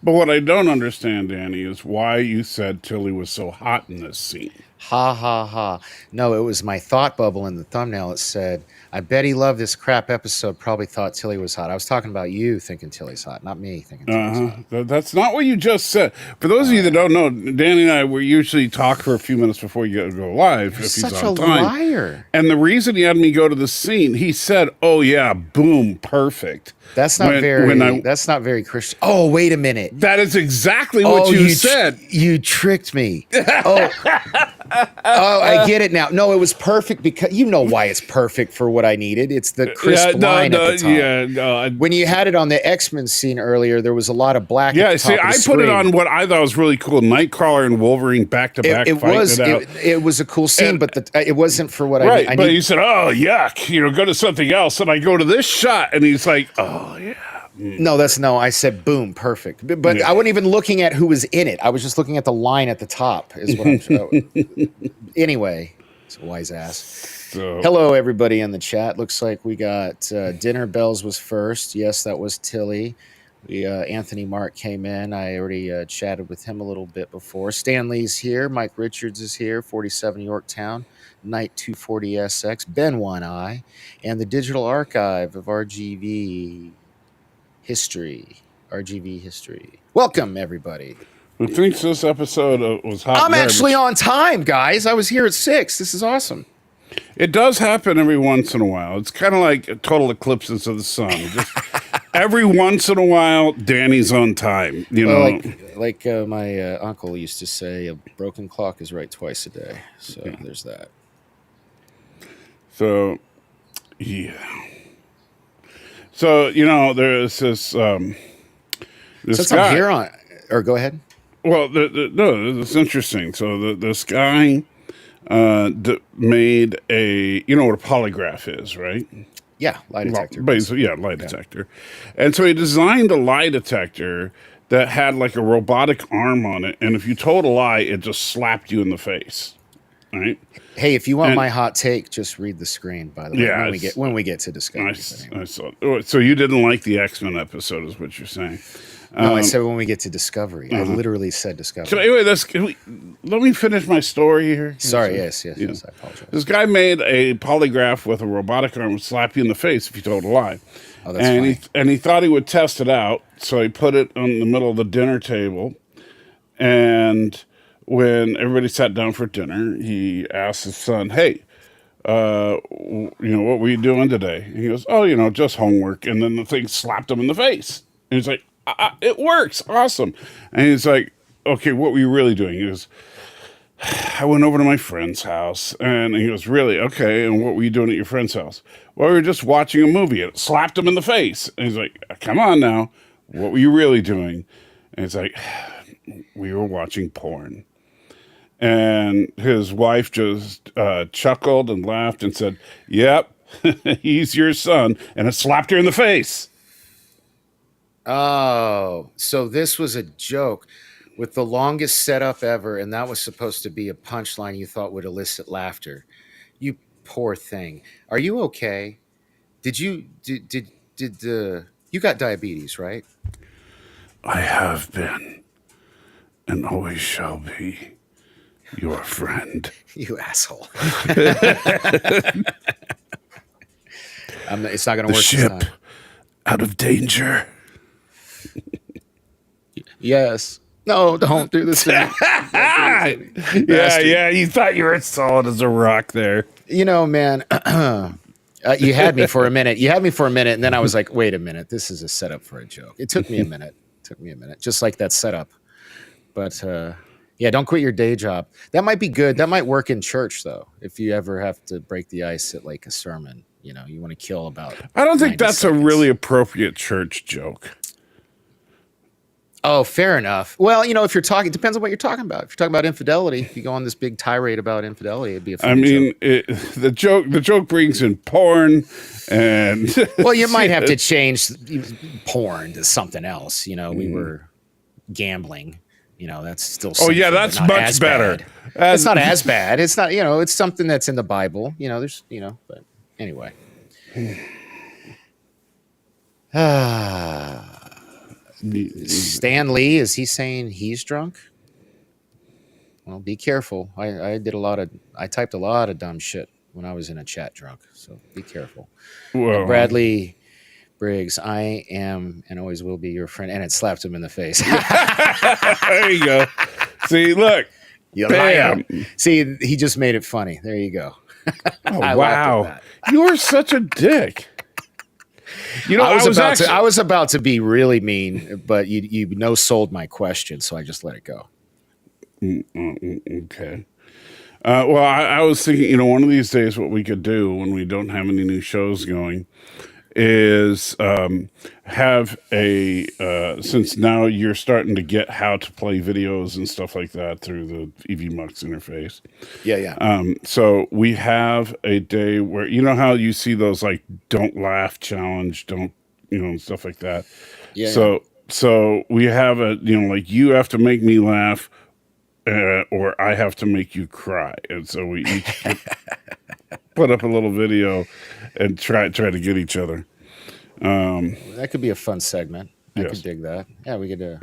But what I don't understand, Danny, is why you said Tilly was so hot in this scene. Ha ha ha. No, it was my thought bubble in the thumbnail. It said, I bet he loved this crap episode, probably thought Tilly was hot. I was talking about you thinking Tilly's hot, not me thinking Tilly's hot. That's not what you just said. For those of you that don't know, Danny and I we usually talk for a few minutes before you go live You're if he's such on a time. liar. And the reason he had me go to the scene, he said, "Oh yeah, boom, perfect." That's not that's not very Christian. Oh, wait a minute. That is exactly what you said. You tricked me. Oh, I get it now. No, it was perfect because you know why it's perfect for what I needed. It's the crisp line at the top. Yeah, no, when you had it on the X-Men scene earlier, there was a lot of black. Yeah, at the see, top of the I screen. put it on what I thought was really cool: Nightcrawler and Wolverine back to back. It was a cool scene, but it wasn't for what right. I but need. you said, "Oh yuck," go to something else, and I go to this shot, and he's like, "Oh yeah." No, I said boom, perfect. But I wasn't even looking at who was in it. I was just looking at the line at the top. Is what I'm showing. Anyway, it's a wise ass. So, hello, everybody in the chat. Looks like we got Dinner Bells was first. Yes, that was Tilly. Anthony Mark came in. I already chatted with him a little bit before. Stanley's here. Mike Richards is here. 47 Yorktown. Knight 240SX. Ben One Eye. And the digital archive of RGV history. Welcome, everybody. who thinks this episode was hot? I'm actually on time, guys. I was here at 6. This is awesome. It does happen every once in a while. It's kind of like total eclipses of the sun. Just every once in a while, Danny's on time. Like my uncle used to say, a broken clock is right twice a day. So there's that. So, yeah. So there's this. Since guy, I'm here on, or go ahead. Well, no, it's interesting. So this guy made a, what a polygraph is, right? Yeah, lie detector. Well, basically, yeah, lie detector. And so he designed a lie detector that had like a robotic arm on it, and if you told a lie, it just slapped you in the face, right? Hey, if you want my hot take, just read the screen. By the way, when we get to Discovery. I saw. So you didn't like the X-Men episode, is what you're saying? No, I said when we get to Discovery. I literally said Discovery. So anyway, let me finish my story here. Sorry, yes, I apologize. This guy made a polygraph with a robotic arm would slap you in the face if you told a lie. Oh, that's funny. He thought he would test it out, so he put it on the middle of the dinner table, and when everybody sat down for dinner, he asked his son, "Hey, what were you doing today?" And he goes, "Oh, just homework." And then the thing slapped him in the face. And he's like, "It works, awesome." And he's like, "Okay, what were you really doing?" He goes, "I went over to my friend's house." And he goes, "Really? Okay, and what were you doing at your friend's house?" "Well, we were just watching a movie." It slapped him in the face. And he's like, "Come on now, what were you really doing?" And he's like, "We were watching porn." And his wife just chuckled and laughed and said, "Yep, he's your son." And it slapped her in the face. Oh, so this was a joke with the longest setup ever, and that was supposed to be a punchline you thought would elicit laughter. You poor thing. Are you okay? You got diabetes, right? I have been and always shall be your friend. You asshole. It's not going to work. The ship out of danger. Yes. No, don't do this. Yeah. You thought you were as solid as a rock there. Man, you had me for a minute. And then I was like, wait a minute. This is a setup for a joke. It took me a minute. Just like that setup. But don't quit your day job. That might be good. That might work in church, though. If you ever have to break the ice at like a sermon, you want to kill about. I don't think that's seconds. A really appropriate church joke. Oh, fair enough. Well, if you're talking, it depends on what you're talking about. If you're talking about infidelity, if you go on this big tirade about infidelity, it'd be a funny joke. The joke brings in porn, and well, you might have to change porn to something else. We were gambling. That's still. Oh yeah, that's much better. It's not as bad. It's not. It's something that's in the Bible. There's. But anyway. Stan Lee, is he saying he's drunk? Well, be careful. I typed a lot of dumb shit when I was in a chat drunk, so be careful. Well, Bradley Briggs, I am and always will be your friend, and it slapped him in the face. there you go. See, look. You Bam. liar. See, he just made it funny. There you go. Oh, I wow. laughed at You are such a dick. You know, I was about to be really mean, but you no-sold my question, so I just let it go. Okay. Well, I was thinking, one of these days what we could do when we don't have any new shows going is have since now you're starting to get how to play videos and stuff like that through the EVMux interface. Yeah. So we have a day where, how you see those like don't laugh challenge, and stuff like that. Yeah. So we have like you have to make me laugh or I have to make you cry. And so we each put up a little video and try to get each other. That could be a fun segment. I yes. could dig that. Yeah, we could do.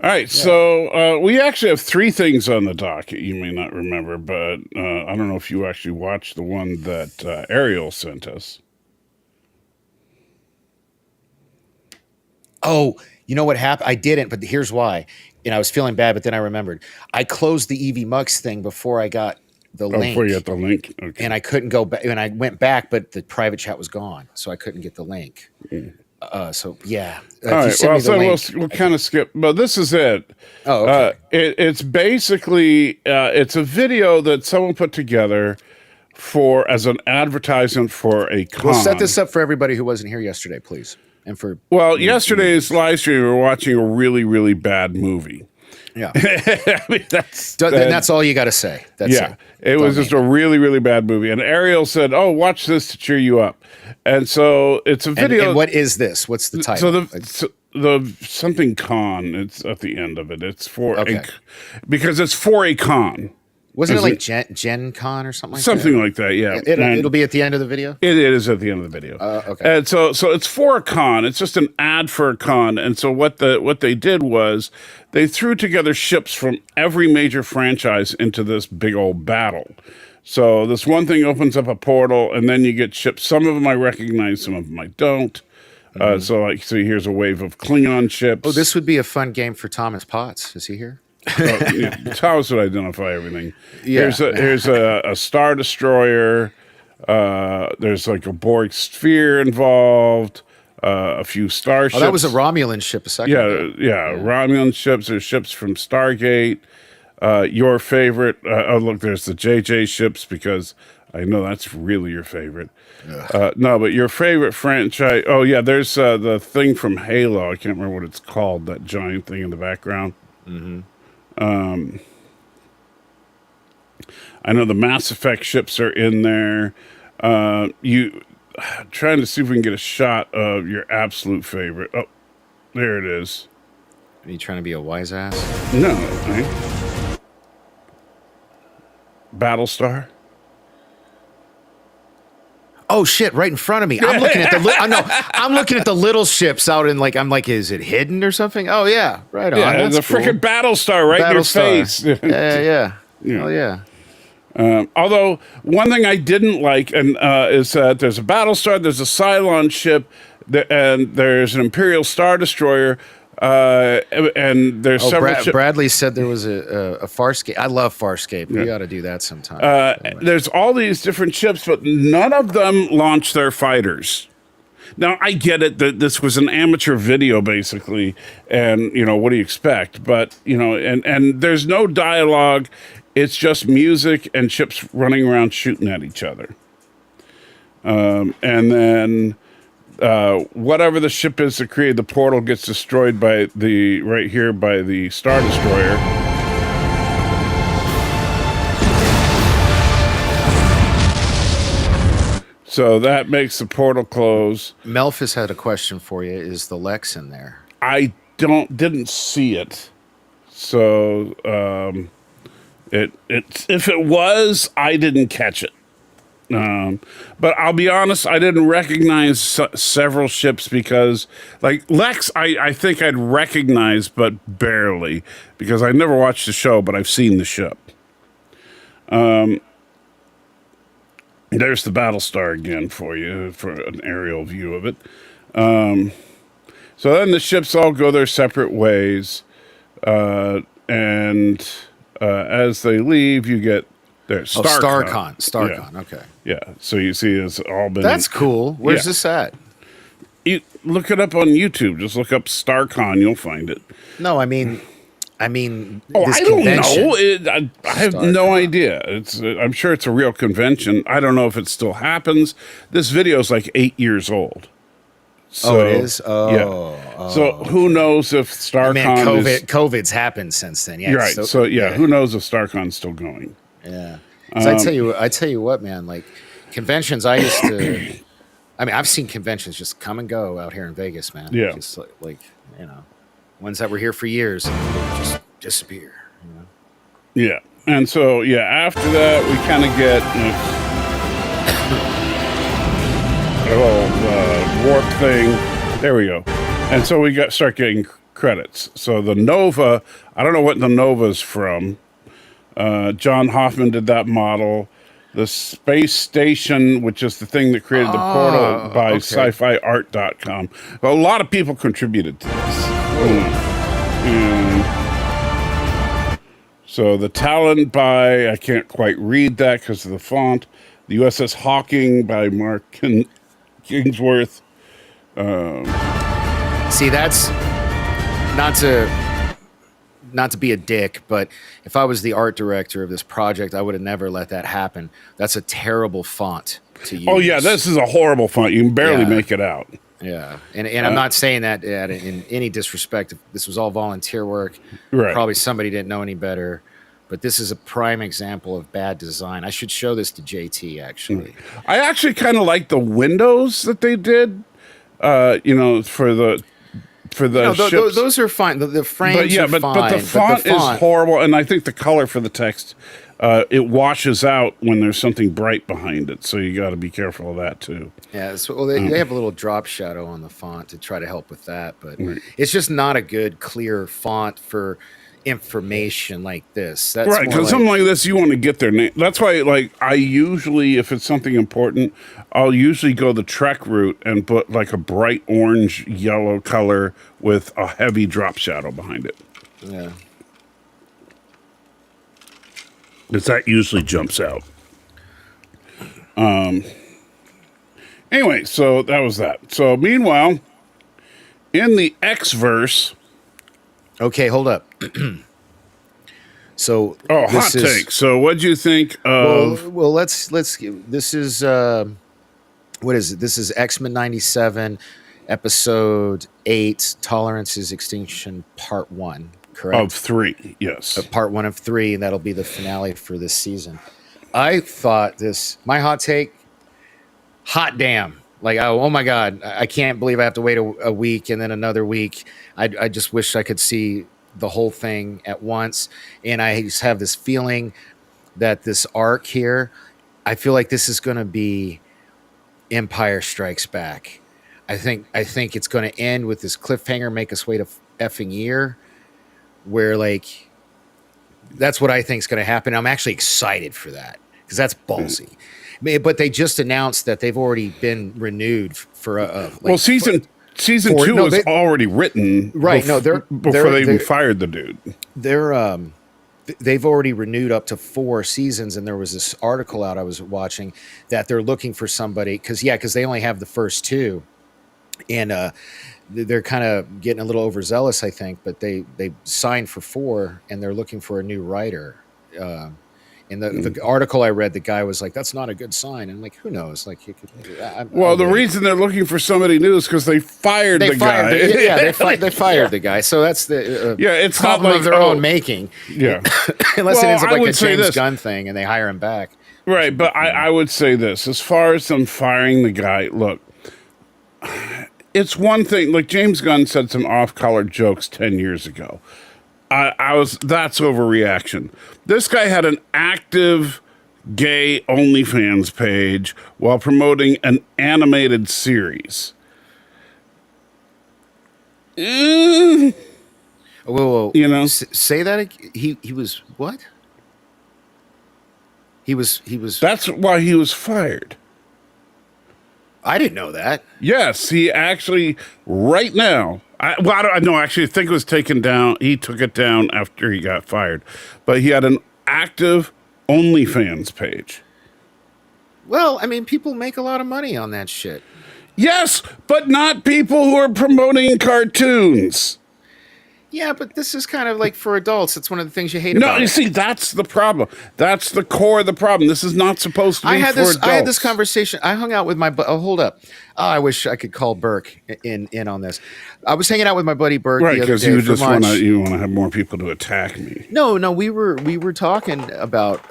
All right, so we actually have 3 things on the docket you may not remember, but I don't know if you actually watched the one that Ariel sent us. Oh, you know what happened? I didn't, but here's why. I was feeling bad, but then I remembered. I closed the EVMux thing before I got the link. Before you got the link? Okay. And I couldn't go back. And I went back, but the private chat was gone, so I couldn't get the link. So, yeah. All right, well, so we'll kind of skip. But this is it. Oh, okay. It's basically, it's a video that someone put together as an advertisement for a con. We'll set this up for everybody who wasn't here yesterday, please. And for yesterday's live stream, we were watching a really, really bad movie. Yeah, I mean, that's all you got to say. That's it was just a really, really bad movie. And Ariel said, "Oh, watch this to cheer you up." And so it's a video. And what is this? What's the title? So the something con. It's at the end of it. It's for because it's for a con. Wasn't it like Gen Con or something like that? Something like that, yeah. It'll be at the end of the video? It is at the end of the video. Okay. And so it's for a con. It's just an ad for a con. And so what they did was they threw together ships from every major franchise into this big old battle. So this one thing opens up a portal, and then you get ships. Some of them I recognize, some of them I don't. So here's a wave of Klingon ships. Oh, this would be a fun game for Thomas Potts. Is he here? Thomas would identify everything. Yeah. Here's a Star Destroyer. There's like a Borg sphere involved. A few starships. Oh, that was a Romulan ship a second ago. Yeah. Romulan ships. There's ships from Stargate. Your favorite. Look, there's the JJ ships because I know that's really your favorite. No, but your favorite franchise. Oh, yeah, there's the thing from Halo. I can't remember what it's called, that giant thing in the background. Mm-hmm. I know the Mass Effect ships are in there. Trying to see if we can get a shot of your absolute favorite. Oh, there it is. Are you trying to be a wise ass? No, right? Battlestar. Oh shit! Right in front of me. I'm looking at I'm looking at the little ships out in I'm like, is it hidden or something? Oh yeah, right on. Yeah, the freaking Battlestar right in your face. Yeah. Oh yeah. Although one thing I didn't like is that there's a Battlestar, there's a Cylon ship, and there's an Imperial Star Destroyer. And there's several. Bradley said there was a Farscape. I love Farscape. We got to do that sometime. There's all these different ships, but none of them launch their fighters. Now I get it that this was an amateur video, basically, and what do you expect? But and there's no dialogue. It's just music and ships running around shooting at each other. And then. Whatever the ship is that created the portal gets destroyed by the Star Destroyer. So that makes the portal close. Melphis had a question for you. Is the Lex in there? I didn't see it. So if it was, I didn't catch it. But I'll be honest, I didn't recognize several ships because, like Lex, I think I'd recognize, but barely, because I never watched the show, but I've seen the ship. There's the Battlestar again for you, for an aerial view of it. So then the ships all go their separate ways, and as they leave, you get their Starcon. Yeah. Okay. Yeah, so you see it's all been... That's cool. Where's this at? You look it up on YouTube. Just look up StarCon. You'll find it. No, I mean, Oh, this I don't convention. know. I have no idea. I'm sure it's a real convention. I don't know if it still happens. This video is like 8 years old. So, It is? So who knows if StarCon Man, is... COVID's happened since then. Yeah. You're right. So who knows if StarCon's still going? Yeah. 'Cause I tell you what, man, like conventions I used to I've seen conventions just come and go out here in Vegas, man. Yeah. Just like ones that were here for years and they would just disappear, Yeah. And so, after that, we kind of get a little warp thing. There we go. And so we start getting credits. So the Nova, I don't know what the Nova's from. John Hoffman did that model. The space station, which is the thing that created the portal, by sci-fi-art.com. Well, a lot of people contributed to this. And so the Talon by, I can't quite read that because of the font. The USS Hawking by Mark Kingsworth. See, that's not to be a dick, but if I was the art director of this project, I would have never let that happen. That's a terrible font to use. Oh yeah, this is a horrible font. You can barely make it out. Yeah, and I'm not saying that in any disrespect. This was all volunteer work. Right. Probably somebody didn't know any better, but this is a prime example of bad design. I should show this to JT, actually. I actually kind of like the windows that they did, for the ships. Those are fine. The frames are fine. But the font is horrible, and I think the color for the text, it washes out when there's something bright behind it, so you got to be careful of that, too. Yeah, they have a little drop shadow on the font to try to help with that, but it's just not a good, clear font for information like this. That's right, because something like this, you want to get their name. That's why, I usually, if it's something important, I'll usually go the Trek route and put like a bright orange yellow color with a heavy drop shadow behind it. Yeah. Because that usually jumps out. Anyway, so that was that. So meanwhile, in the X-verse... Okay, hold up. So hot take. So what'd you think of... Well, let's this is what is it? This is X-Men 97, episode 8, Tolerance's Extinction, part 1, correct? Of 3, yes. Part 1 of 3, and that'll be the finale for this season. I thought my hot take, hot damn. Like, oh my God, I can't believe I have to wait a week and then another week. I just wish I could see the whole thing at once. And I just have this feeling that this arc here, I feel like this is going to be Empire Strikes Back. I think it's going to end with this cliffhanger, make us wait a effing year, where that's what I think is going to happen. I'm actually excited for that because that's ballsy. But they just announced that they've already been renewed for season 2 is already written, right? Before they even fired the dude. They've already renewed up to 4 seasons, and there was this article out I was watching that they're looking for somebody because they only have the first 2, and they're kind of getting a little overzealous, I think. But they signed for 4, and they're looking for a new writer. In the article I read, the guy was like, "That's not a good sign." And I'm like, who knows? Like, the reason they're looking for somebody new is because they fired the guy. They fired the guy. So that's the it's problem not like of their own making. Yeah, unless it ends up like a James Gunn thing, and they hire him back. Right, but I would say this: as far as them firing the guy, look, it's one thing. Like James Gunn said some off-color jokes 10 years ago. That's overreaction. This guy had an active gay OnlyFans page while promoting an animated series. You Whoa, know, say that he was what? He was. that's why he was fired. I didn't know that. Yes, he actually, right now, I don't know, actually, I think it was taken down. He took it down after he got fired. But he had an active OnlyFans page. Well, I mean, people make a lot of money on that shit. Yes, but not people who are promoting cartoons. Yeah, but this is kind of like for adults. It's one of the things you hate No, about you it. see, that's the problem. That's the core of the problem. This is not supposed to be for adults. I had this conversation. I hung out with my. Oh, hold up. Oh, I wish I could call Burke in on this. I was hanging out with my buddy Burke Right, the other because day you for just lunch. want to have more people to attack me. No, we were talking about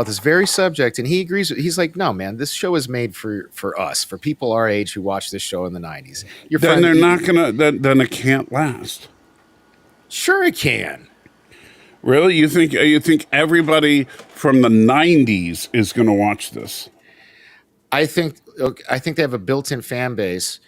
this very subject, and he agrees. He's like, no, man, this show is made for us, for people our age who watched this show in the '90s. Then they're not gonna. Then it can't last. Sure, it can. Really, you think everybody from the '90s is going to watch this? I think they have a built-in fan base,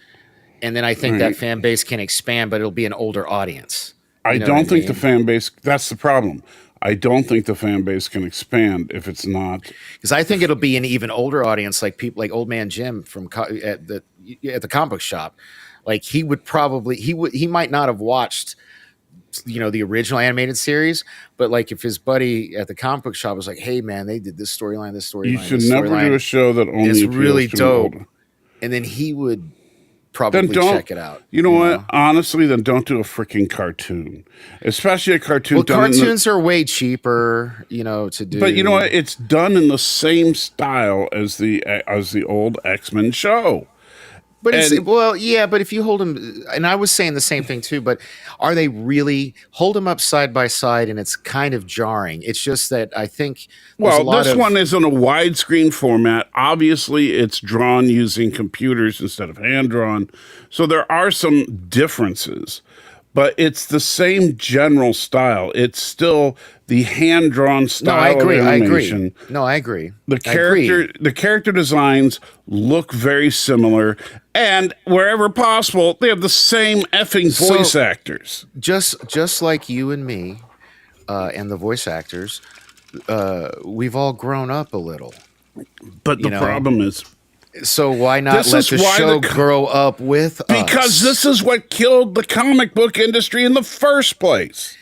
and then I think that fan base can expand, but it'll be an older audience. I don't think the fan base. That's the problem. I don't think the fan base can expand if it's not. Because I think it'll be an even older audience, like people like Old Man Jim from at the comic book shop. Like he might not have watched, the original animated series, but like if his buddy at the comic book shop was like, "Hey man, they did this storyline, You should never do a show that only it's appeals really to dope," older. and then he would probably check it out. You know what? Honestly, then don't do a freaking cartoon, especially a cartoon. Well, cartoons are way cheaper, to do. But you know what? It's done in the same style as the old X-Men show. But but if you hold them, and I was saying the same thing too, but are they really hold them up side by side? And it's kind of jarring. It's just that I think. This one is on a widescreen format. Obviously, it's drawn using computers instead of hand drawn. So there are some differences, but it's the same general style. It's still the hand-drawn style of animation. I agree. The character designs look very similar, and wherever possible, they have the same effing voice actors. Just like you and me, and the voice actors, we've all grown up a little. But the problem is, so why not let the show grow up with us? Because this is what killed the comic book industry in the first place.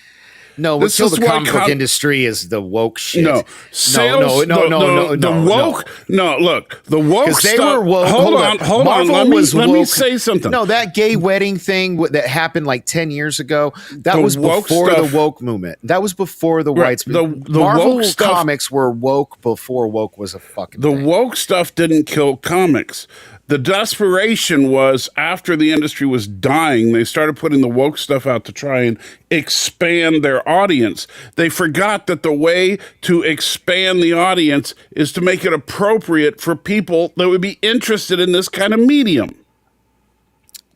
No, what killed the comic book industry is the woke shit. No, the woke. No, look, the woke stuff. They were woke. Hold on. Let me say something. No, that gay wedding thing that happened like 10 years ago. That was before the woke movement. That was before the whites. The Marvel woke comics were woke before woke was a fucking. The woke stuff didn't kill comics. The desperation was after the industry was dying, they started putting the woke stuff out to try and expand their audience. They forgot that the way to expand the audience is to make it appropriate for people that would be interested in this kind of medium.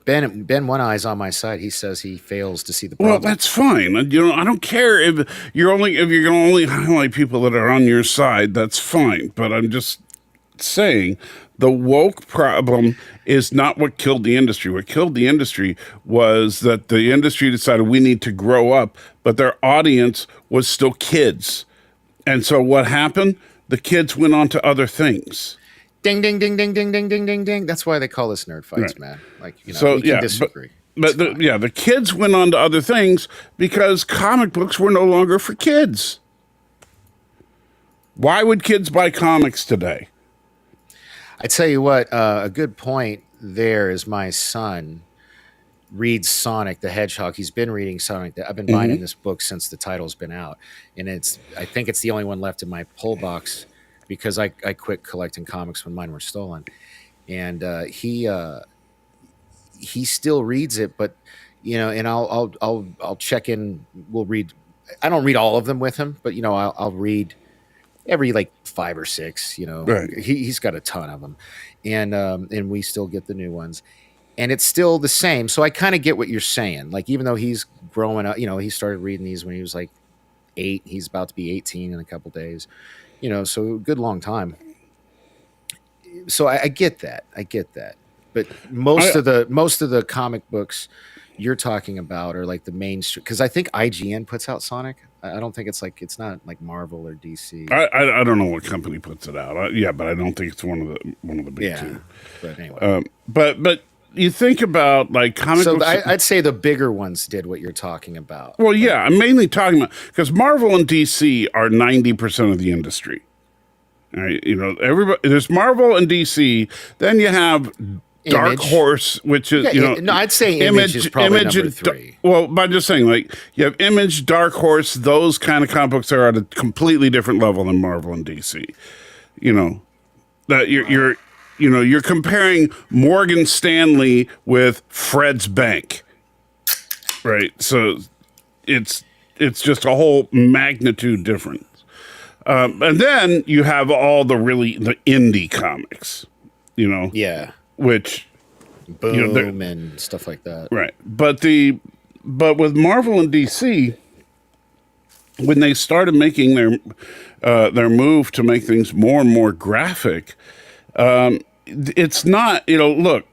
Ben One Eye's on my side. He says he fails to see the problem. Well, that's fine. I don't care if you're going to only highlight people that are on your side. That's fine. But I'm just saying the woke problem is not what killed the industry. What killed the industry was that the industry decided we need to grow up, but their audience was still kids. And so what happened? The kids went on to other things. Ding, ding, ding, ding, ding, ding, ding, ding, ding. That's why they call us nerd fights, right, man. Like, we can disagree. But the kids went on to other things because comic books were no longer for kids. Why would kids buy comics today? I tell you what, a good point there is my son reads Sonic the Hedgehog. He's been reading Sonic. I've been buying this book since the title's been out, and I think it's the only one left in my pull box because I quit collecting comics when mine were stolen, and he still reads it, but and I'll check in. We'll read. I don't read all of them with him, but I'll read every like 5 or 6, Right. He's got a ton of them, and we still get the new ones, and it's still the same. So I kind of get what you're saying. Like, even though he's growing up, he started reading these when he was like 8. He's about to be 18 in a couple days, So a good long time. So I get that. I get that. But most I of the comic books you're talking about are like the mainstream, because I think IGN puts out Sonic. I don't think it's not like Marvel or DC. I don't know what company puts it out. Yeah, but I don't think it's one of the big Yeah, two. but anyway. But you think about like comic So books. I'd say the bigger ones did what you're talking about. Well, But yeah, I'm mainly talking about because Marvel and DC are 90% of the industry. Right? Everybody. There's Marvel and DC. Then you have Dark Image. Horse, which is No, I'd say Image is probably number and 3. well, but I'm just saying, like you have Image, Dark Horse. Those kind of comic books are at a completely different level than Marvel and DC. You know that you're comparing Morgan Stanley with Fred's Bank, right? So it's just a whole magnitude difference. And then you have all the indie comics, Yeah. which Boom and stuff like that. right. But with Marvel and DC, when they started making their move to make things more and more graphic, it's not. Look,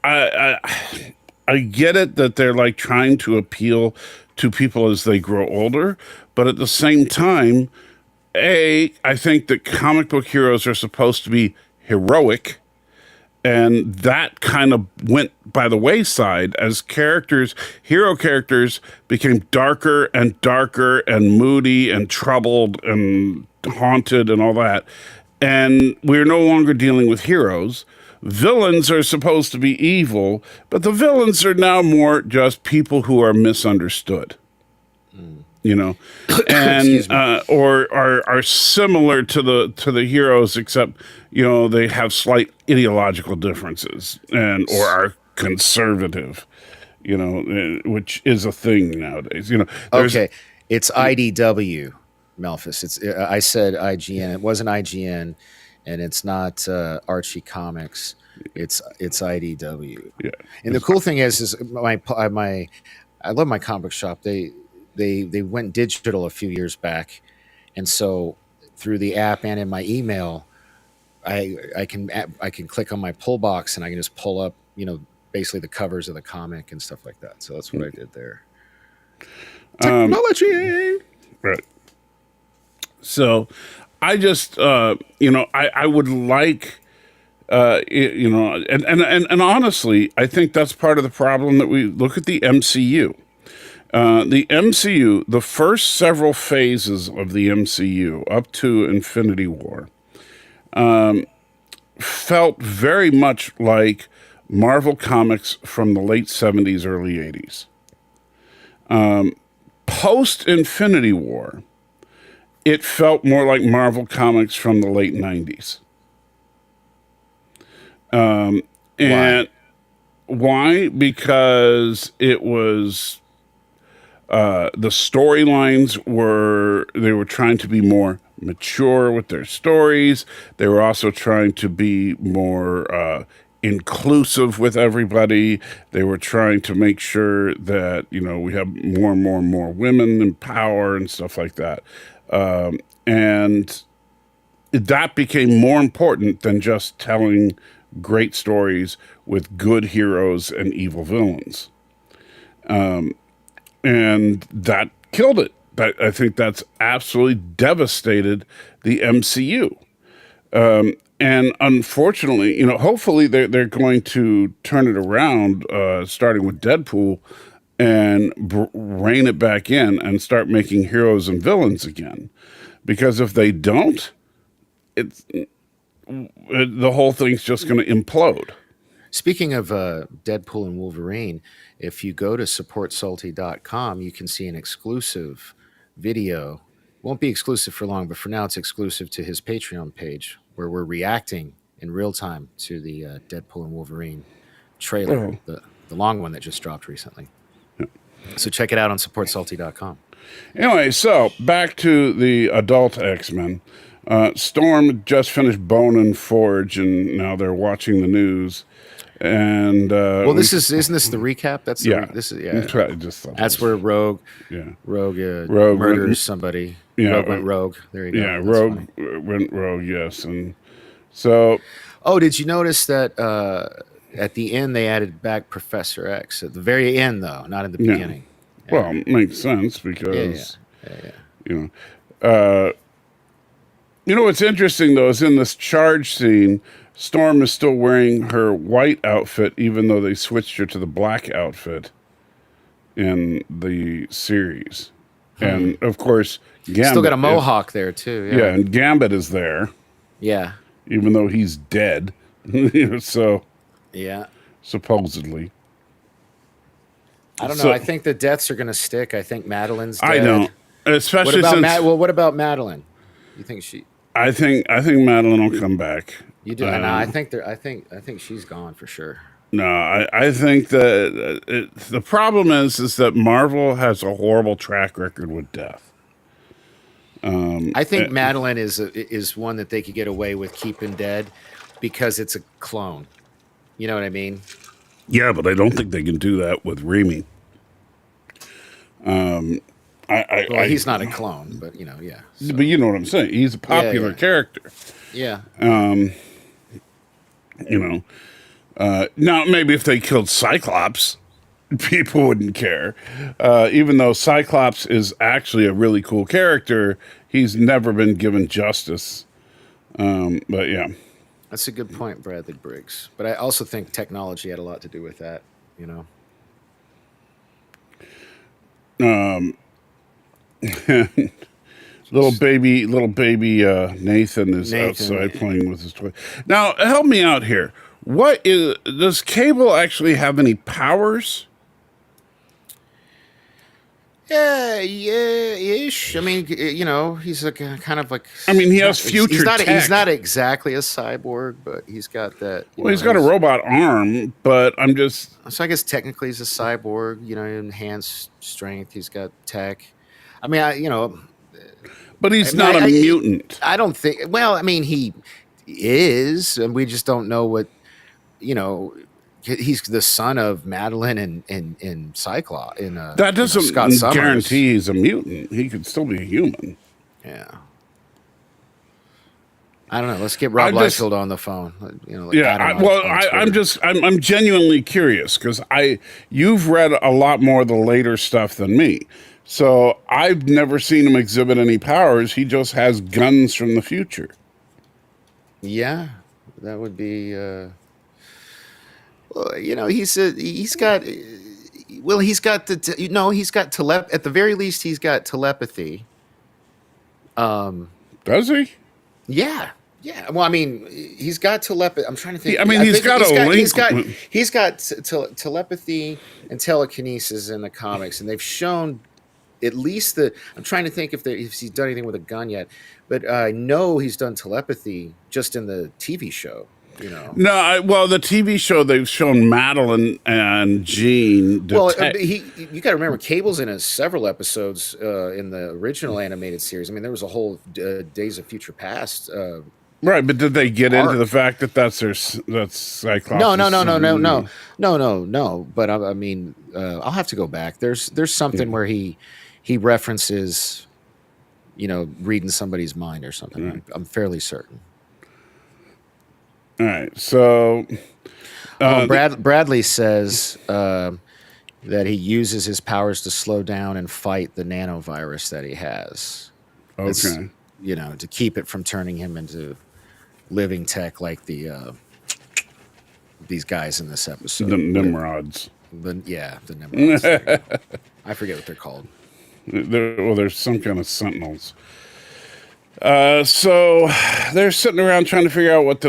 I get it that they're like trying to appeal to people as they grow older, but at the same time, I think that comic book heroes are supposed to be heroic, and that kind of went by the wayside as hero characters became darker and darker and moody and troubled and haunted and all that. And we're no longer dealing with heroes. Villains are supposed to be evil, but the villains are now more just people who are misunderstood. And or are similar to the heroes, except they have slight ideological differences or are conservative, which is a thing nowadays. Okay, it's IDW, Melphis. I said IGN. It wasn't IGN, and it's not Archie Comics. It's IDW. Yeah, and the cool thing is I love my comic shop. They went digital a few years back, and so through the app and in my email, I can click on my pull box and I can just pull up basically the covers of the comic and stuff like that. So that's what I did there. Technology, right. So I just I would like. And honestly, I think that's part of the problem that we look at the MCU. The MCU, the first several phases of the MCU up to Infinity War, felt very much like Marvel Comics from the late 70s, early 80s. Post Infinity War, it felt more like Marvel Comics from the late 90s. And why? Because it was the storylines were trying to be more mature with their stories. They were also trying to be more inclusive with everybody. They were trying to make sure that we have more and more and more women in power and stuff like that. And that became more important than just telling great stories with good heroes and evil villains. And that killed it. I think that's absolutely devastated the MCU. And unfortunately, hopefully they're going to turn it around, starting with Deadpool, and rein it back in and start making heroes and villains again. Because if they don't, the whole thing's just going to implode. Speaking of Deadpool and Wolverine, if you go to supportsalty.com, you can see an exclusive video. Won't be exclusive for long, but for now it's exclusive to his Patreon page, where we're reacting in real time to the Deadpool and Wolverine trailer, the long one that just dropped recently. Yeah. So check it out on supportsalty.com. Anyway, so back to the adult X-Men. Storm just finished Bone and Forge, and now they're watching the news. And Well, isn't this the recap? That's yeah, this is I just thought That's where Rogue yeah, Rogue murders went, somebody. yeah, Rogue went rogue. There you go. yeah, That's funny. went rogue. Yes, and so Oh, did you notice that at the end they added back Professor X at the very end, though, not in the yeah, beginning? Yeah. well, it makes sense Yeah, because yeah. you know, what's interesting though is in this charge scene, Storm is still wearing her white outfit, even though they switched her to the black outfit in the series. And of course, Gambit Still got a mohawk there too. yeah, and Gambit is there, Yeah. even though he's dead. So Yeah. supposedly, I don't know. So- I think the deaths are going to stick. I think Madeline's dead. I don't, What especially about since what about Madeline? You think she? I think Madeline will come back. You do? No, I think I think she's gone for sure. No, I think that the problem is that Marvel has a horrible track record with death. I think Madeline is one that they could get away with keeping dead because it's a clone. You know what I mean? Yeah, but I don't think they can do that with Remy. Well, he's not a clone, but yeah. So, But you know what I'm saying. He's a popular yeah. character. yeah. Now maybe if they killed Cyclops, people wouldn't care. Even though Cyclops is actually a really cool character, he's never been given justice. But yeah. That's a good point, Bradley Briggs. But I also think technology had a lot to do with that. Little baby Nathan is outside playing with his toy. Now, help me out here. Does Cable actually have any powers? Yeah, ish. I mean, he's like kind of like. I mean, he has future He's not. tech. He's not exactly a cyborg, but he's got that. Well, he's got a robot arm, but I'm just. So I guess technically he's a cyborg. Enhanced strength. He's got tech. I mean, But he's not a mutant. I don't think. Well, I mean, he is, and we just don't know what. He's the son of Madeline and Cyclops. That doesn't Scott Summers. guarantee he's a mutant. He could still be a human. Yeah. I don't know. Let's get Rob Liefeld on the phone. I'm genuinely curious because you've read a lot more of the later stuff than me. So I've never seen him exhibit any powers. He just has guns from the future. Yeah, that would be. He's got at the very least he's got telepathy. Does he? Yeah. Yeah. Well, I mean, he's got telepathy. I'm trying to think. I mean, he's got telepathy and telekinesis in the comics, and they've shown at least I'm trying to think if he's done anything with a gun yet, but I know he's done telepathy just in the TV show. No, the TV show they've shown Madeline and Jean. You got to remember, Cable's in several episodes in the original animated series. I mean, there was a whole Days of Future Past. Right, but did they get into the fact that that's Cyclops? No. But I mean, I'll have to go back. There's something where he references, reading somebody's mind or something. Right. I'm fairly certain. All right, so Bradley says that he uses his powers to slow down and fight the nanovirus that he has. Okay, to keep it from turning him into living tech like these guys in this episode. The Nimrods. The Nimrods. I forget what they're called. There's some kind of sentinels. So they're sitting around trying to figure out what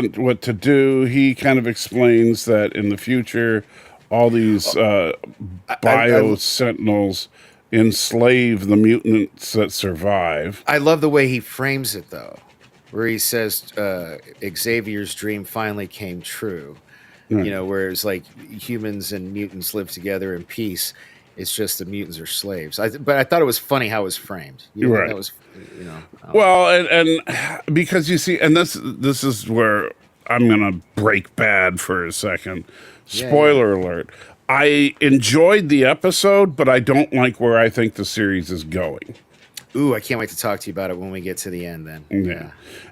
to do. He kind of explains that in the future, all these bio sentinels enslave the mutants that survive. I love the way he frames it, though, where he says Xavier's dream finally came true. Right. Where it's like humans and mutants live together in peace. It's just the mutants are slaves. But I thought it was funny how it was framed. Right. That was, Well, and because you see, and this is where I'm gonna break bad for a second, Yeah. Spoiler alert. I enjoyed the episode, but I don't like where I think the series is going. Ooh, I can't wait to talk to you about it when we get to the end. Then, Yeah. yeah.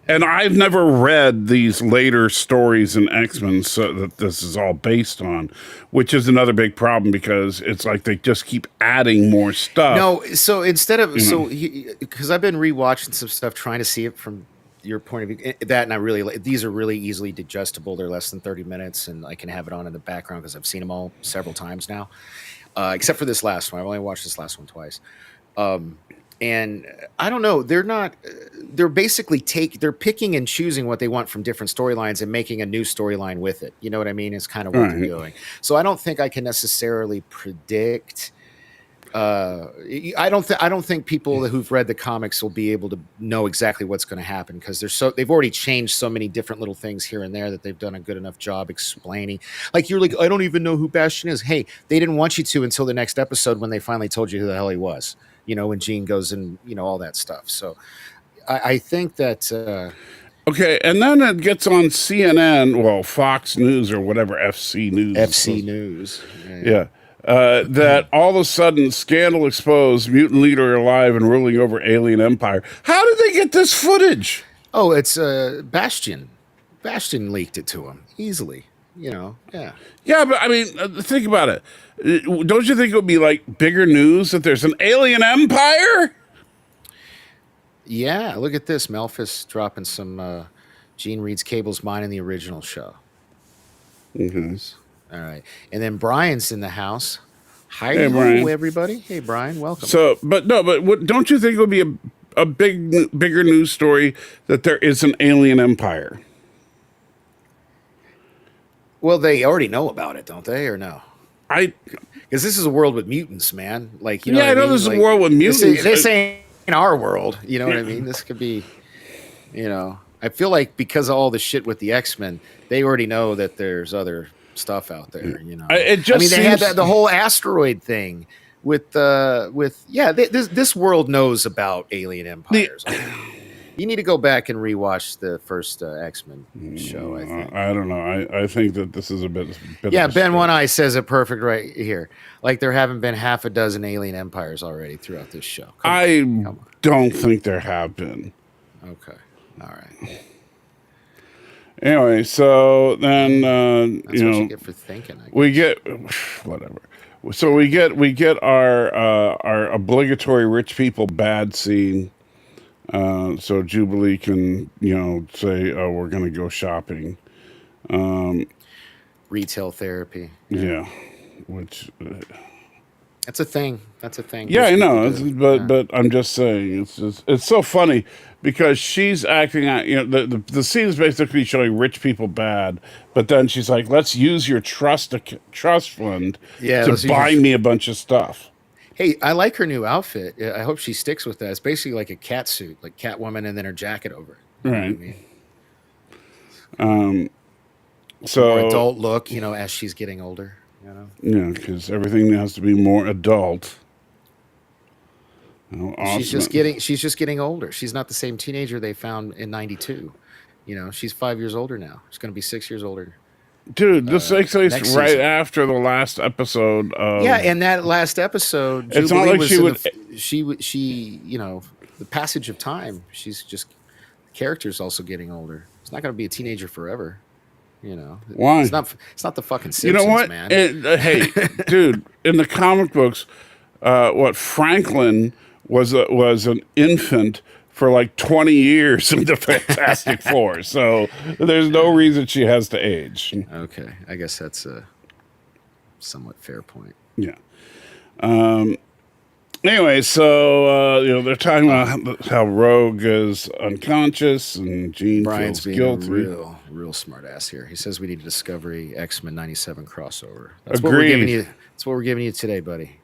And I've never read these later stories in X-Men so that this is all based on, which is another big problem because it's like they just keep adding more stuff. No, so instead of You know. because I've been rewatching some stuff, trying to see it from your point of view. That and I really these are really easily digestible. They're less than 30 minutes, and I can have it on in the background because I've seen them all several times now, except for this last one. I've only watched this last one twice. And I don't know. They're not. They're basically they're picking and choosing what they want from different storylines and making a new storyline with it. You know what I mean? It's kind of what they're doing. So I don't think I can necessarily predict. I don't think people who've read the comics will be able to know exactly what's going to happen because they've already changed so many different little things here and there that they've done a good enough job explaining. Like you're like, I don't even know who Bastion is. Hey, they didn't want you to until the next episode when they finally told you who the hell he was. You know, when Jean goes and all that stuff. So I think that Okay, and then it gets on CNN, well, Fox News or whatever, FC News. FC News, Yeah. That all of a sudden, scandal exposed, mutant leader alive and ruling over alien empire. How did they get this footage? Oh, it's Bastion. Bastion leaked it to him easily. Yeah. Yeah, but I mean, think about it. Don't you think it would be like bigger news that there's an alien empire? Yeah, look at this. Melphis dropping some Gene Reed's Cable's Mine in the original show. Mm-hmm. All right. And then Brian's in the house. Hi, Hey, Brian. everybody. Hey, Brian, welcome. So, but don't you think it would be a bigger news story that there is an alien empire? Well, they already know about it, don't they, or no? Because this is a world with mutants, man. Like, you know, I know this is a world with mutants. This ain't in our world. You know what I mean? This could be, I feel like because of all the shit with the X-Men, they already know that there's other stuff out there. They had the whole asteroid thing with this world knows about alien empires. You need to go back and rewatch the first X-Men show, I think. I don't know. I think that this is a bit yeah, of a Ben One Eye says it perfect right here. Like there haven't been half a dozen alien empires already throughout this show. Come on. Don't think there have been. Okay. All right. Anyway, so then That's what you get for thinking. We get whatever. So we get our obligatory rich people bad scene. So Jubilee can, say, "Oh, we're going to go shopping." Retail therapy. Yeah, which that's a thing. That's a thing. Yeah, I know. But I'm just saying, it's so funny because she's acting out. The scene is basically showing rich people bad, but then she's like, "Let's use your trust fund to buy me a bunch of stuff." Hey, I like her new outfit. I hope she sticks with that. It's basically like a cat suit, like Catwoman, and then her jacket over it. Right. So more adult look, as she's getting older. Yeah, because everything has to be more adult. Awesome. She's just getting older. She's not the same teenager they found in '92. She's 5 years older now. She's going to be 6 years older. Dude, this takes place right after the last episode. And that last episode, it's Jubilee not like she the passage of time. She's just the character's also getting older. It's not going to be a teenager forever. Why? It's not the fucking Simpsons, man. Hey, dude, in the comic books, Franklin was an infant for like 20 years in the Fantastic Four, so there's no reason she has to age. Okay, I guess that's a somewhat fair point. Yeah. Anyway, so they're talking about how Rogue is unconscious and Jean Brian's feels being guilty. a real smart ass here. He says we need a Discovery X-Men 97 crossover. Agreed. What we're giving you. That's what we're giving you today, buddy.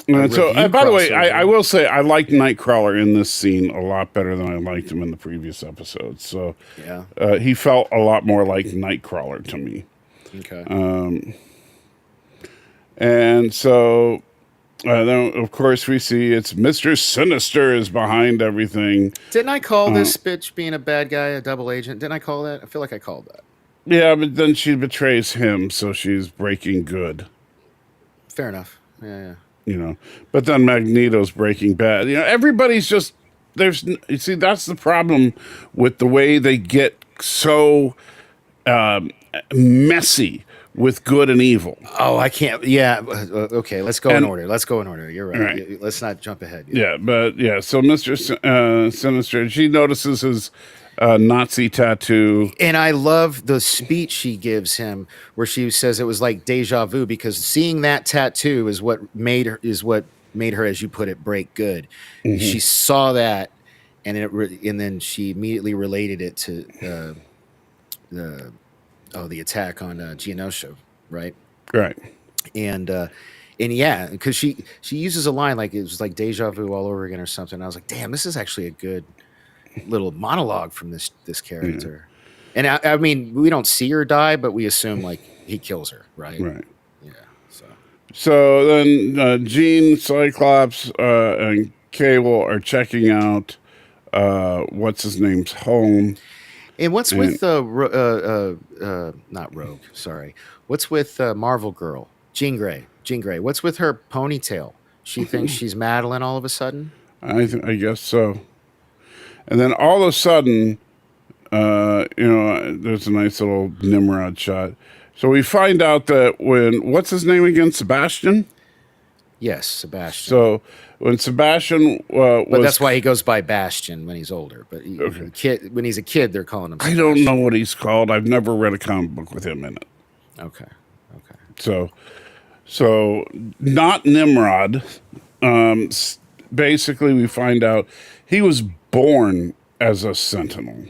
And so, by the way, I will say I liked Nightcrawler in this scene a lot better than I liked him in the previous episodes. So yeah, he felt a lot more like Nightcrawler to me. Okay. And so, then of course we see it's Mr. Sinister is behind everything. Didn't I call this bitch being a bad guy, a double agent? Didn't I call that? I feel like I called that. Yeah, but then she betrays him, so she's breaking good. Fair enough. Yeah. You know, but then Magneto's breaking bad. You know, everybody's just you see, that's the problem with the way they get so messy with good and evil. Oh, I can't. Yeah. Okay. Let's go in And order. Let's go in order. You're right. right, Let's not jump ahead. Yeah. yeah, but yeah. So Sinister, she notices his Nazi tattoo. And I love the speech she gives him where she says it was like deja vu because seeing that tattoo is what made her, as you put it, break good. She saw that and and then she immediately related it to the attack on Geonosia, right? Right. And yeah, because she uses a line like it was like deja vu all over again or something. I was like, damn, this is actually a good little monologue from this character. And I mean, we don't see her die, but we assume like he kills her, right? Right. Yeah. So then Jean, Cyclops, and Cable are checking out what's his name's home. And what's with not Rogue? Sorry, what's with Marvel Girl, Jean Grey? Jean Grey. What's with her ponytail? She thinks she's Madeline all of a sudden. I guess so. And then all of a sudden, there's a nice little Nimrod shot. So we find out that what's his name again? Sebastian? Yes, Sebastian. So when Sebastian but that's why he goes by Bastion when he's older. But when he's a kid, they're calling him Sebastian. I don't know what he's called. I've never read a comic book with him in it. Okay. So not Nimrod. Basically, we find out he was born as a Sentinel.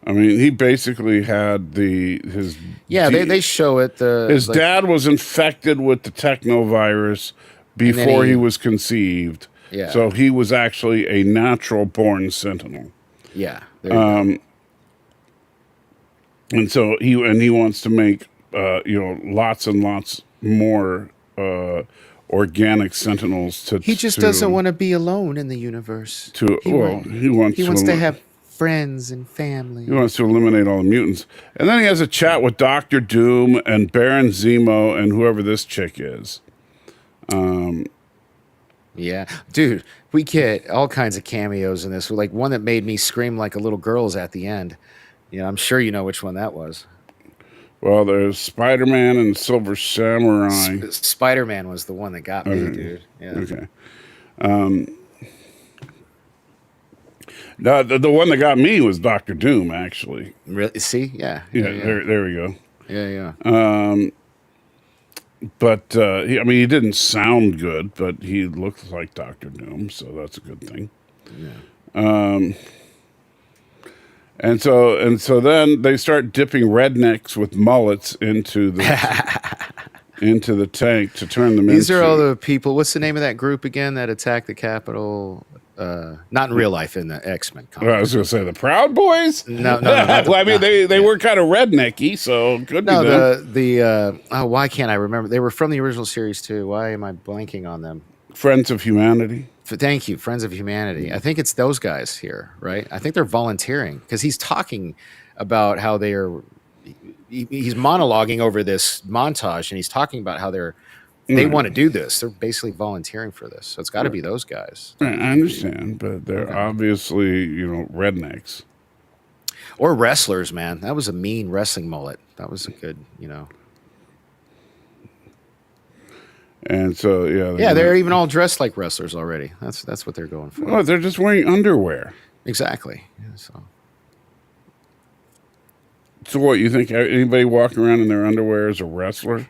I mean, he basically had his. Yeah, they show it. His dad was infected with the technovirus before he was conceived. Yeah. So he was actually a natural born Sentinel. Yeah. And so he wants to make lots and lots more organic Sentinels to. He just doesn't want to be alone in the universe. He wants to have friends and family. He wants to eliminate all the mutants. And then he has a chat with Dr. Doom and Baron Zemo and whoever this chick is. Yeah. Dude, we get all kinds of cameos in this. Like one that made me scream like a little girl's at the end. You know, I'm sure you know which one that was. Well, there's Spider-Man and Silver Samurai. Spider-Man was the one that got me, dude. Yeah. Okay. The one that got me was Dr. Doom, actually. Really? See? Yeah. There we go. Yeah. But he didn't sound good, but he looked like Dr. Doom, so that's a good thing. Yeah. And so then they start dipping rednecks with mullets into the tank to turn them into. These are all the people. What's the name of that group again that attacked the Capitol? Not in real life, in the X-Men comics. I was going to say the Proud Boys. No. Well, they were kind of rednecky, so good. Why can't I remember? They were from the original series too. Why am I blanking on them? Friends of Humanity. Thank you, Friends of Humanity. I think it's those guys here, right? I think they're volunteering because he's talking about how they are. He's monologuing over this montage, and he's talking about how they want to do this. They're basically volunteering for this, so it's got to be those guys. I understand, but they're obviously rednecks or wrestlers. Man, that was a mean wrestling mullet. That was a good, And so, they're even all dressed like wrestlers already. That's what they're going for. Oh, they're just wearing underwear. Exactly. Yeah, so what, you think anybody walking around in their underwear is a wrestler?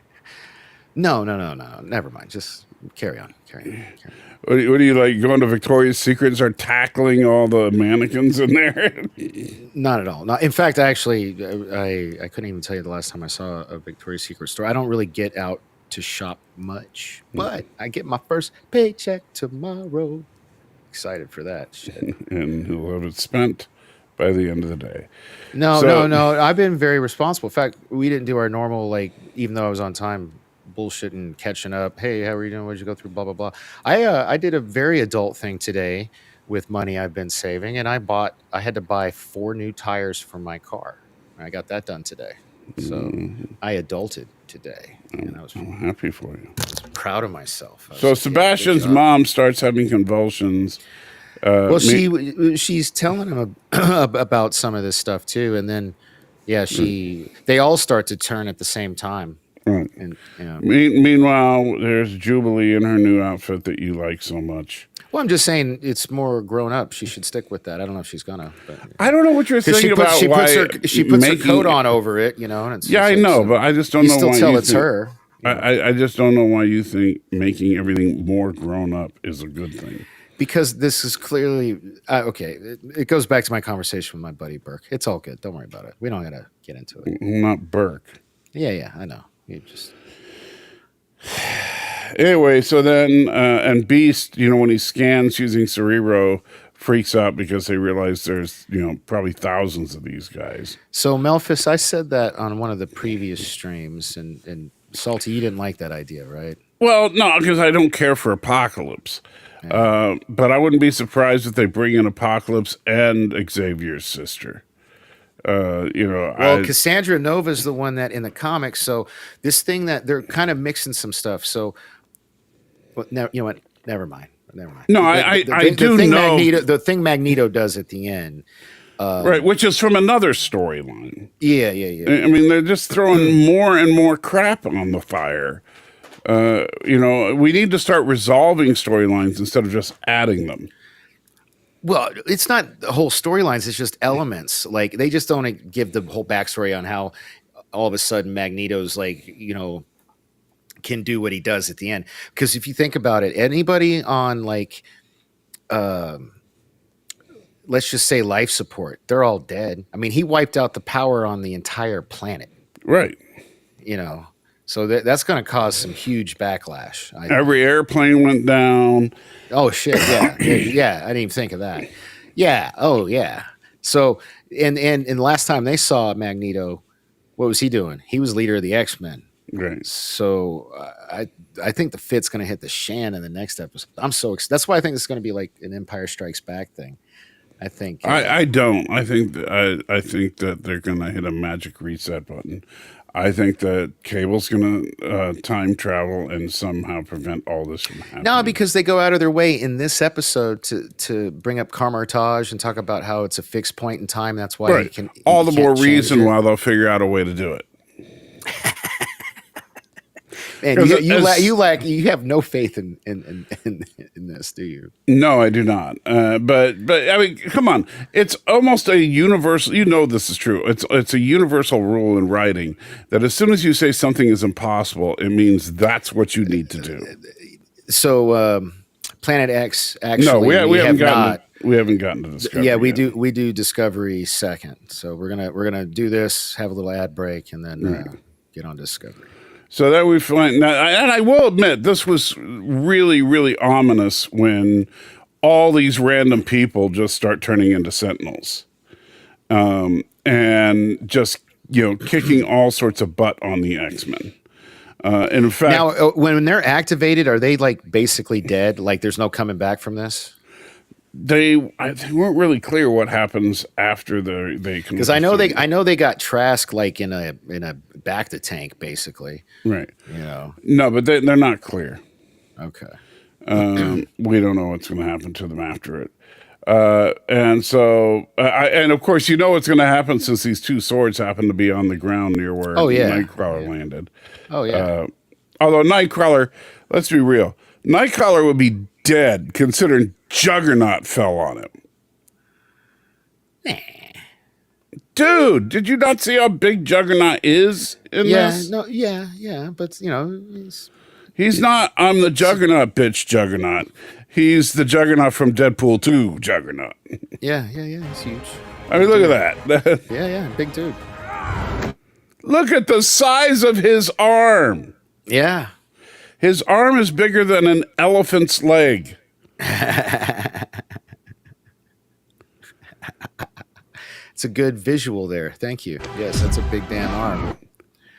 No. Never mind. Just carry on. What do you like? Going to Victoria's Secret and start tackling all the mannequins in there? Not at all. No, in fact, actually, I couldn't even tell you the last time I saw a Victoria's Secret store. I don't really get out to shop much, but I get my first paycheck tomorrow. Excited for that shit. And he'll have it spent by the end of the day. No. I've been very responsible. In fact, we didn't do our normal, even though I was on time, bullshitting, catching up. Hey, how are you doing? What did you go through? Blah, blah, blah. I did a very adult thing today with money I've been saving, and I had to buy 4 new tires for my car. I got that done today. So I adulted today, and I was I'm happy for you. proud of myself. So Sebastian's mom starts having convulsions. Well, she's telling him about some of this stuff too, and then they all start to turn at the same time. Right. And Meanwhile, there's Jubilee in her new outfit that you like so much. well, I'm just saying it's more grown up. She should stick with that. I don't know if she's gonna. But, I don't know what you're thinking about. She puts her coat on over it, And it's I know, but I just don't know why you still tell it's her. I just don't know why you think making everything more grown up is a good thing. Because this is clearly okay. It goes back to my conversation with my buddy Burke. It's all good. Don't worry about it. We don't got to get into it. Not Burke. Yeah, I know. You just. Anyway, so then, and Beast, when he scans using Cerebro, freaks out because they realize there's, probably thousands of these guys. So, Melphis, I said that on one of the previous streams, and Salty, you didn't like that idea, right? Well, no, because I don't care for Apocalypse. Yeah. But I wouldn't be surprised if they bring in Apocalypse and Xavier's sister. Cassandra Nova's the one that in the comics. So this thing that they're kind of mixing some stuff. So, you know what? Never mind. No, I do know the thing Magneto does at the end, right? Which is from another storyline. Yeah. I mean, they're just throwing more and more crap on the fire. We need to start resolving storylines instead of just adding them. Well, it's not the whole storylines. It's just elements. Like they just don't give the whole backstory on how all of a sudden Magneto's can do what he does at the end. Because if you think about it, anybody on let's just say life support, they're all dead. I mean, he wiped out the power on the entire planet. Right. So that's going to cause some huge backlash. Every airplane went down. Oh shit! Yeah. I didn't even think of that. Yeah. Oh yeah. So and last time they saw Magneto, what was he doing? He was leader of the X-Men. Right. So I think the fit's going to hit the shan in the next episode. I'm so excited. That's why I think it's going to be like an Empire Strikes Back thing. I think. I don't. I think that they're going to hit a magic reset button. I think that Cable's going to time travel and somehow prevent all this from happening. No, because they go out of their way in this episode to bring up Carmartage and talk about how it's a fixed point in time. That's why right. All the more reason why they'll figure out a way to do it. And you have no faith in this, do you? No, I do not. But I mean, come on, it's almost a universal. This is true. It's a universal rule in writing that as soon as you say something is impossible, it means that's what you need to do. So, Planet X. Actually, no, we haven't gotten to Discovery. Yeah, we do Discovery second. So we're gonna do this, have a little ad break, and then get on Discovery. So that we find, and I will admit, this was really, really ominous when all these random people just start turning into Sentinels, and just kicking all sorts of butt on the X-Men. And in fact, now when they're activated, are they like basically dead? Like there's no coming back from this? They weren't really clear what happens after they because I know they got Trask like in a back to tank basically, right? No, but they're not clear. Okay, we don't know what's going to happen to them after it, and so and of course what's going to happen since these two swords happen to be on the ground near where Nightcrawler landed. Oh yeah. Although Nightcrawler, let's be real, Nightcrawler would be dead considering Juggernaut fell on him. Dude, did you not see how big Juggernaut is in this? Yeah, but he's not I'm the Juggernaut, bitch Juggernaut. He's the Juggernaut from Deadpool 2 Juggernaut. Yeah, he's huge. I mean, look at that. Yeah, big dude. Look at the size of his arm. Yeah. His arm is bigger than an elephant's leg. It's a good visual there. Thank you. Yes, that's a big damn arm.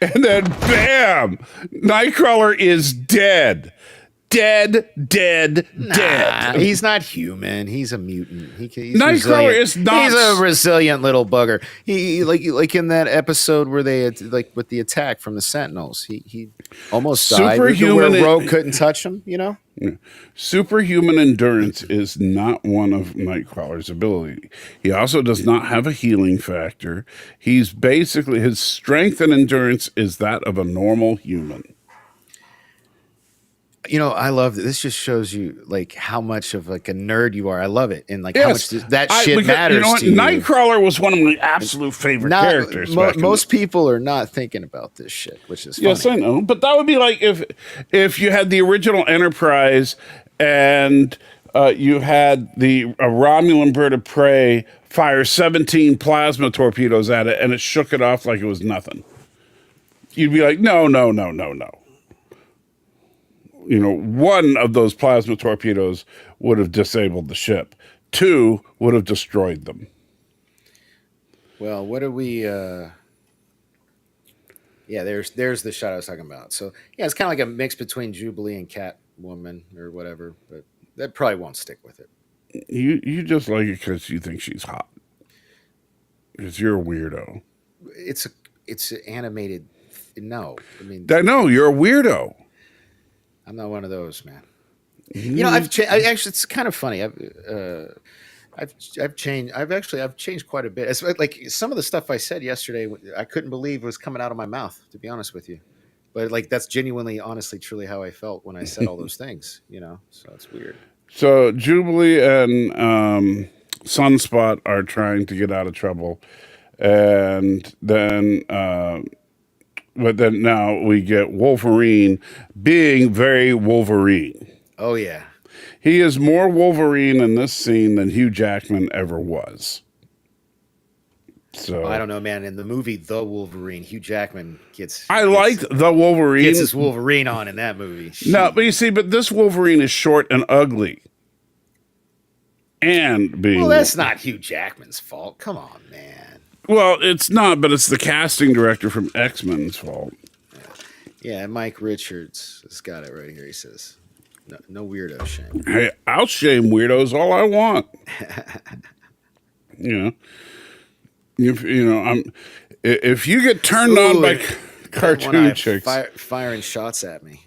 And then bam! Nightcrawler is dead. dead. Nah, he's not human. He's a mutant. He's Nightcrawler is not. He's a resilient little bugger. He like in that episode where they had, like with the attack from the Sentinels. He almost died. Superhuman. Where Rogue couldn't touch him. You know. Superhuman endurance is not one of Nightcrawler's ability. He also does not have a healing factor. He's basically, his strength and endurance is that of a normal human. You know, I love that. This just shows you like how much of like a nerd you are. I love it, and like how much that shit matters. You know what? To Nightcrawler was one of my absolute favorite characters. Most people are not thinking about this shit, which is funny. Yes, I know, but that would be like if you had the original Enterprise and you had the Romulan bird of prey fire 17 plasma torpedoes at it, and it shook it off like it was nothing. You'd be like, no. You know, one of those plasma torpedoes would have disabled the ship. Two would have destroyed them. Well, what do we... Yeah, there's the shot I was talking about. So, yeah, it's kind of like a mix between Jubilee and Catwoman or whatever, but that probably won't stick with it. You just like it because you think she's hot. Because you're a weirdo. It's animated... No. I mean... No, you're a weirdo. I'm not one of those, man. You know, actually, it's kind of funny. I've changed. I've changed quite a bit. It's like some of the stuff I said yesterday, I couldn't believe was coming out of my mouth. To be honest with you, but like that's genuinely, honestly, truly how I felt when I said all those things. You know, so it's weird. So Jubilee and Sunspot are trying to get out of trouble, and then. But then now we get Wolverine being very Wolverine. Oh, yeah. He is more Wolverine in this scene than Hugh Jackman ever was. So I don't know, man. In the movie The Wolverine, Hugh Jackman I liked The Wolverine. Gets his Wolverine on in that movie. No, but you see, but this Wolverine is short and ugly. And being... Well, that's not Hugh Jackman's fault. Come on, man. Well, it's not, but it's the casting director from X-Men's fault. Yeah, Mike Richards has got it right here. He says, no weirdo shame. Hey, I'll shame weirdos all I want. You know, if you get turned on by cartoon chicks. Firing shots at me.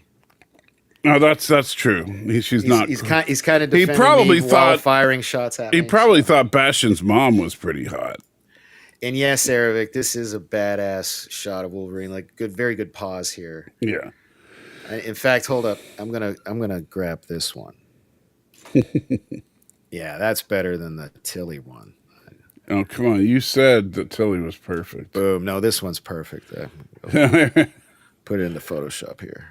No, that's true. He's not. He's kind of defending he probably me thought while firing shots at me. He probably thought Bastion's mom was pretty hot. And yes, Aravic, this is a badass shot of Wolverine. Like very good pause here. Yeah. In fact, hold up. I'm gonna grab this one. Yeah, that's better than the Tilly one. Oh, come on. You said that Tilly was perfect. Boom. No, this one's perfect. Put it in the Photoshop here.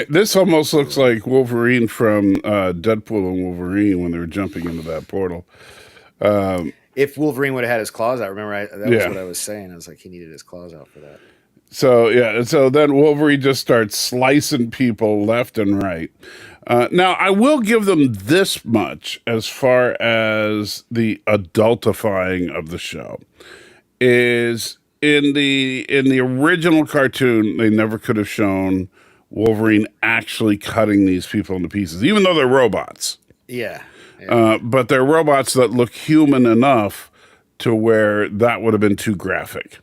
This almost looks like Wolverine from Deadpool and Wolverine when they were jumping into that portal. If Wolverine would have had his claws out, remember that was what I was saying. I was like, he needed his claws out for that. So, yeah. So then Wolverine just starts slicing people left and right. Now, I will give them this much as far as the adultifying of the show. Is in the original cartoon, they never could have shown Wolverine actually cutting these people into pieces, even though they're robots. Yeah. But they're robots that look human enough to where that would have been too graphic.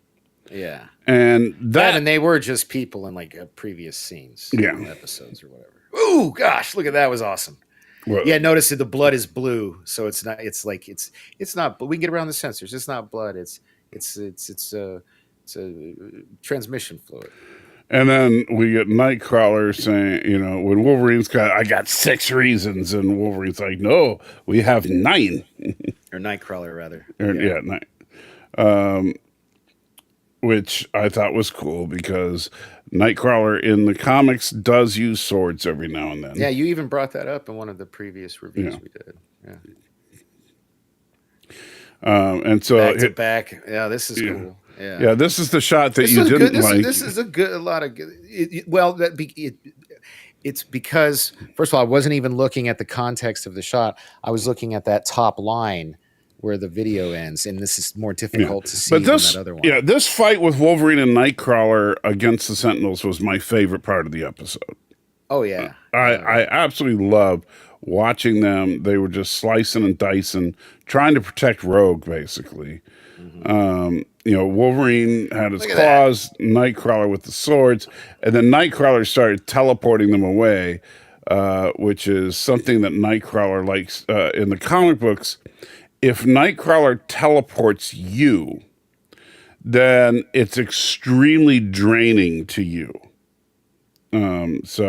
Yeah. And they were just people in like previous scenes, episodes or whatever. Ooh, gosh, look at that! Was awesome. Well, yeah, notice that the blood is blue, so it's not. It's like it's not. But we can get around the sensors. It's not blood. It's a transmission fluid. And then we get Nightcrawler saying, you know, when Wolverine's I got 6 reasons, and Wolverine's like, no, we have 9. Or Nightcrawler, rather. Which I thought was cool because Nightcrawler in the comics does use swords every now and then. Yeah, you even brought that up in one of the previous reviews we did. Yeah. And so back to back. Yeah, this is cool. Yeah, this is the shot that you didn't like. This is a lot of good. It's because, first of all, I wasn't even looking at the context of the shot. I was looking at that top line where the video ends, and this is more difficult to see than that other one. Yeah, this fight with Wolverine and Nightcrawler against the Sentinels was my favorite part of the episode. Oh, yeah. I absolutely love watching them. They were just slicing and dicing, trying to protect Rogue, basically. Mm-hmm. Wolverine had his Look at that. claws, Nightcrawler with the swords, and then Nightcrawler started teleporting them away, which is something that Nightcrawler likes in the comic books. If Nightcrawler teleports you, then it's extremely draining to you. It's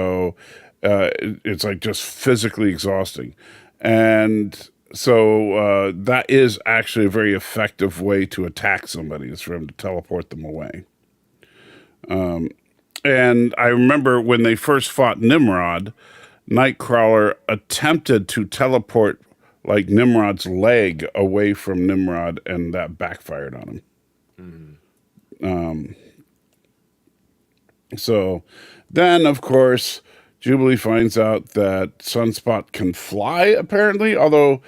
like just physically exhausting. And that is actually a very effective way to attack somebody, is for him to teleport them away. And I remember when they first fought Nimrod, Nightcrawler attempted to teleport like Nimrod's leg away from Nimrod, and that backfired on him. Mm-hmm. So then, of course, Jubilee finds out that Sunspot can fly, apparently. Although,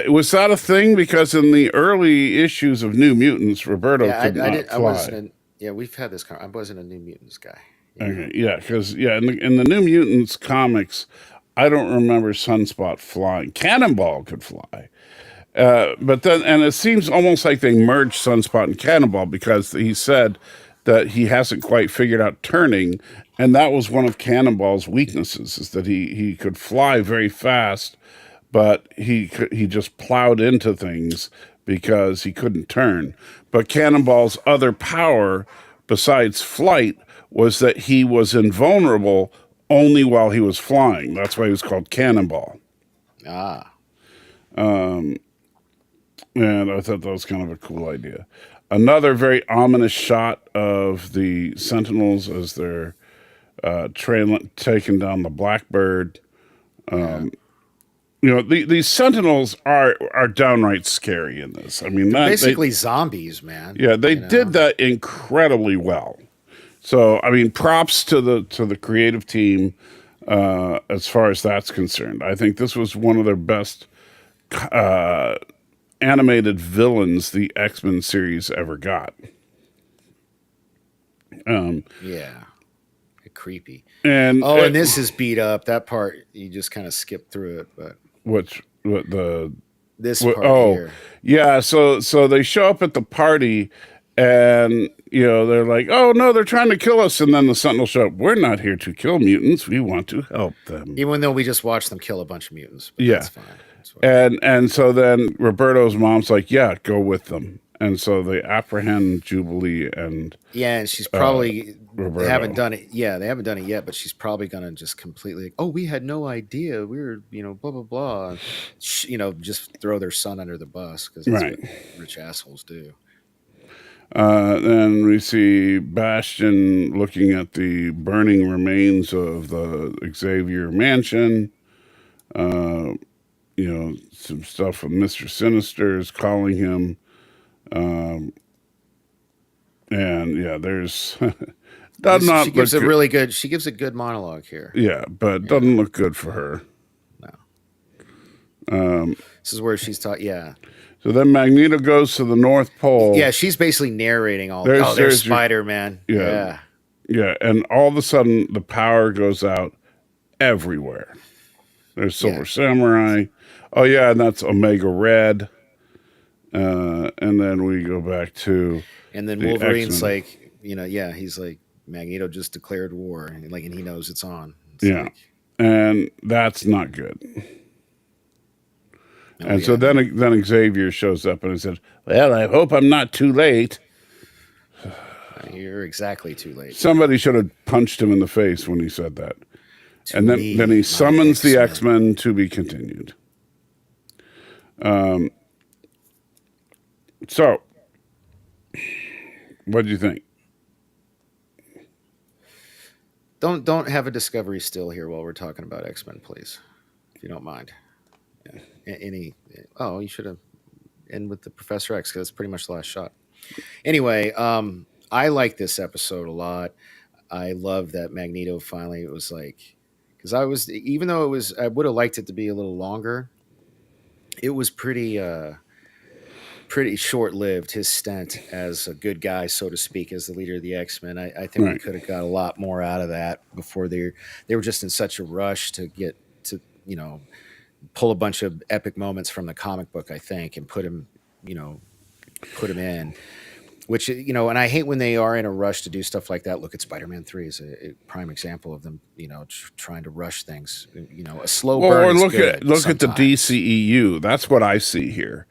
was that a thing? Because in the early issues of New Mutants, Roberto Yeah, could I not did. I fly. wasn't. Yeah, we've had this. I wasn't a New Mutants guy. Yeah. Okay, yeah, because in the New Mutants comics, I don't remember Sunspot flying. Cannonball could fly, but then, and it seems almost like they merged Sunspot and Cannonball, because he said that he hasn't quite figured out turning, and that was one of Cannonball's weaknesses, is that he could fly very fast, but he just plowed into things because he couldn't turn. But Cannonball's other power, besides flight, was that he was invulnerable only while he was flying. That's why he was called Cannonball. Ah. And I thought that was kind of a cool idea. Another very ominous shot of the Sentinels as they're taking down the Blackbird. Yeah. These Sentinels are downright scary in this. I mean, They're basically zombies, man. yeah, they did that incredibly well. So, I mean, props to the creative team as far as that's concerned. I think this was one of their best animated villains the X-Men series ever got. Yeah. Creepy. And and this is beat up. That part you just kind of skip through it, but this part here. yeah. So they show up at the party, and they're like, "Oh no, they're trying to kill us!" And then the Sentinels show up. We're not here to kill mutants. We want to help them. Even though we just watched them kill a bunch of mutants. But Yeah, that's fine. That's fine. and so then Roberto's mom's like, "Yeah, go with them." And so they apprehend Jubilee and and she's probably Roberto. haven't done it. Yeah, they haven't done it yet, but she's probably gonna just completely. Oh, we had no idea. We were, blah blah blah. Just throw their son under the bus, because that's what rich assholes do. Then we see Bastion looking at the burning remains of the Xavier mansion. Some stuff from Mr. Sinister is calling him. And yeah, there's She gives a really good. She gives a good monologue here. Yeah, but it doesn't look good for her. No. This is where she's taught. Yeah. So then Magneto goes to the North Pole. Yeah, she's basically narrating all. There's Spider-Man. Yeah. Yeah, and all of a sudden the power goes out everywhere. There's Silver Samurai. Oh yeah, and that's Omega Red. And then we go back to, and then Wolverine's X-Men. Like, he's like, Magneto just declared war, and he knows it's on. It's and that's not good. So then Xavier shows up and he said, "Well, I hope I'm not too late." You're exactly too late. Somebody should have punched him in the face when he said that. And then he summons the X-Men to be continued. So, what do you think? Don't have a discovery still here while we're talking about X-Men, please, if you don't mind. Yeah. You should have end with the Professor X, because that's pretty much the last shot. Anyway, I like this episode a lot. I love that Magneto finally was like, because I would have liked it to be a little longer. It was pretty pretty short-lived, his stint as a good guy, so to speak, as the leader of the X-Men. I think we Right. could have got a lot more out of that before they were just in such a rush to get to, pull a bunch of epic moments from the comic book, I think, and put him in. Which, and I hate when they are in a rush to do stuff like that. Look at Spider-Man 3 as a prime example of them, trying to rush things. A slow Well, burn or is look good at the sometimes. DCEU. That's what I see here.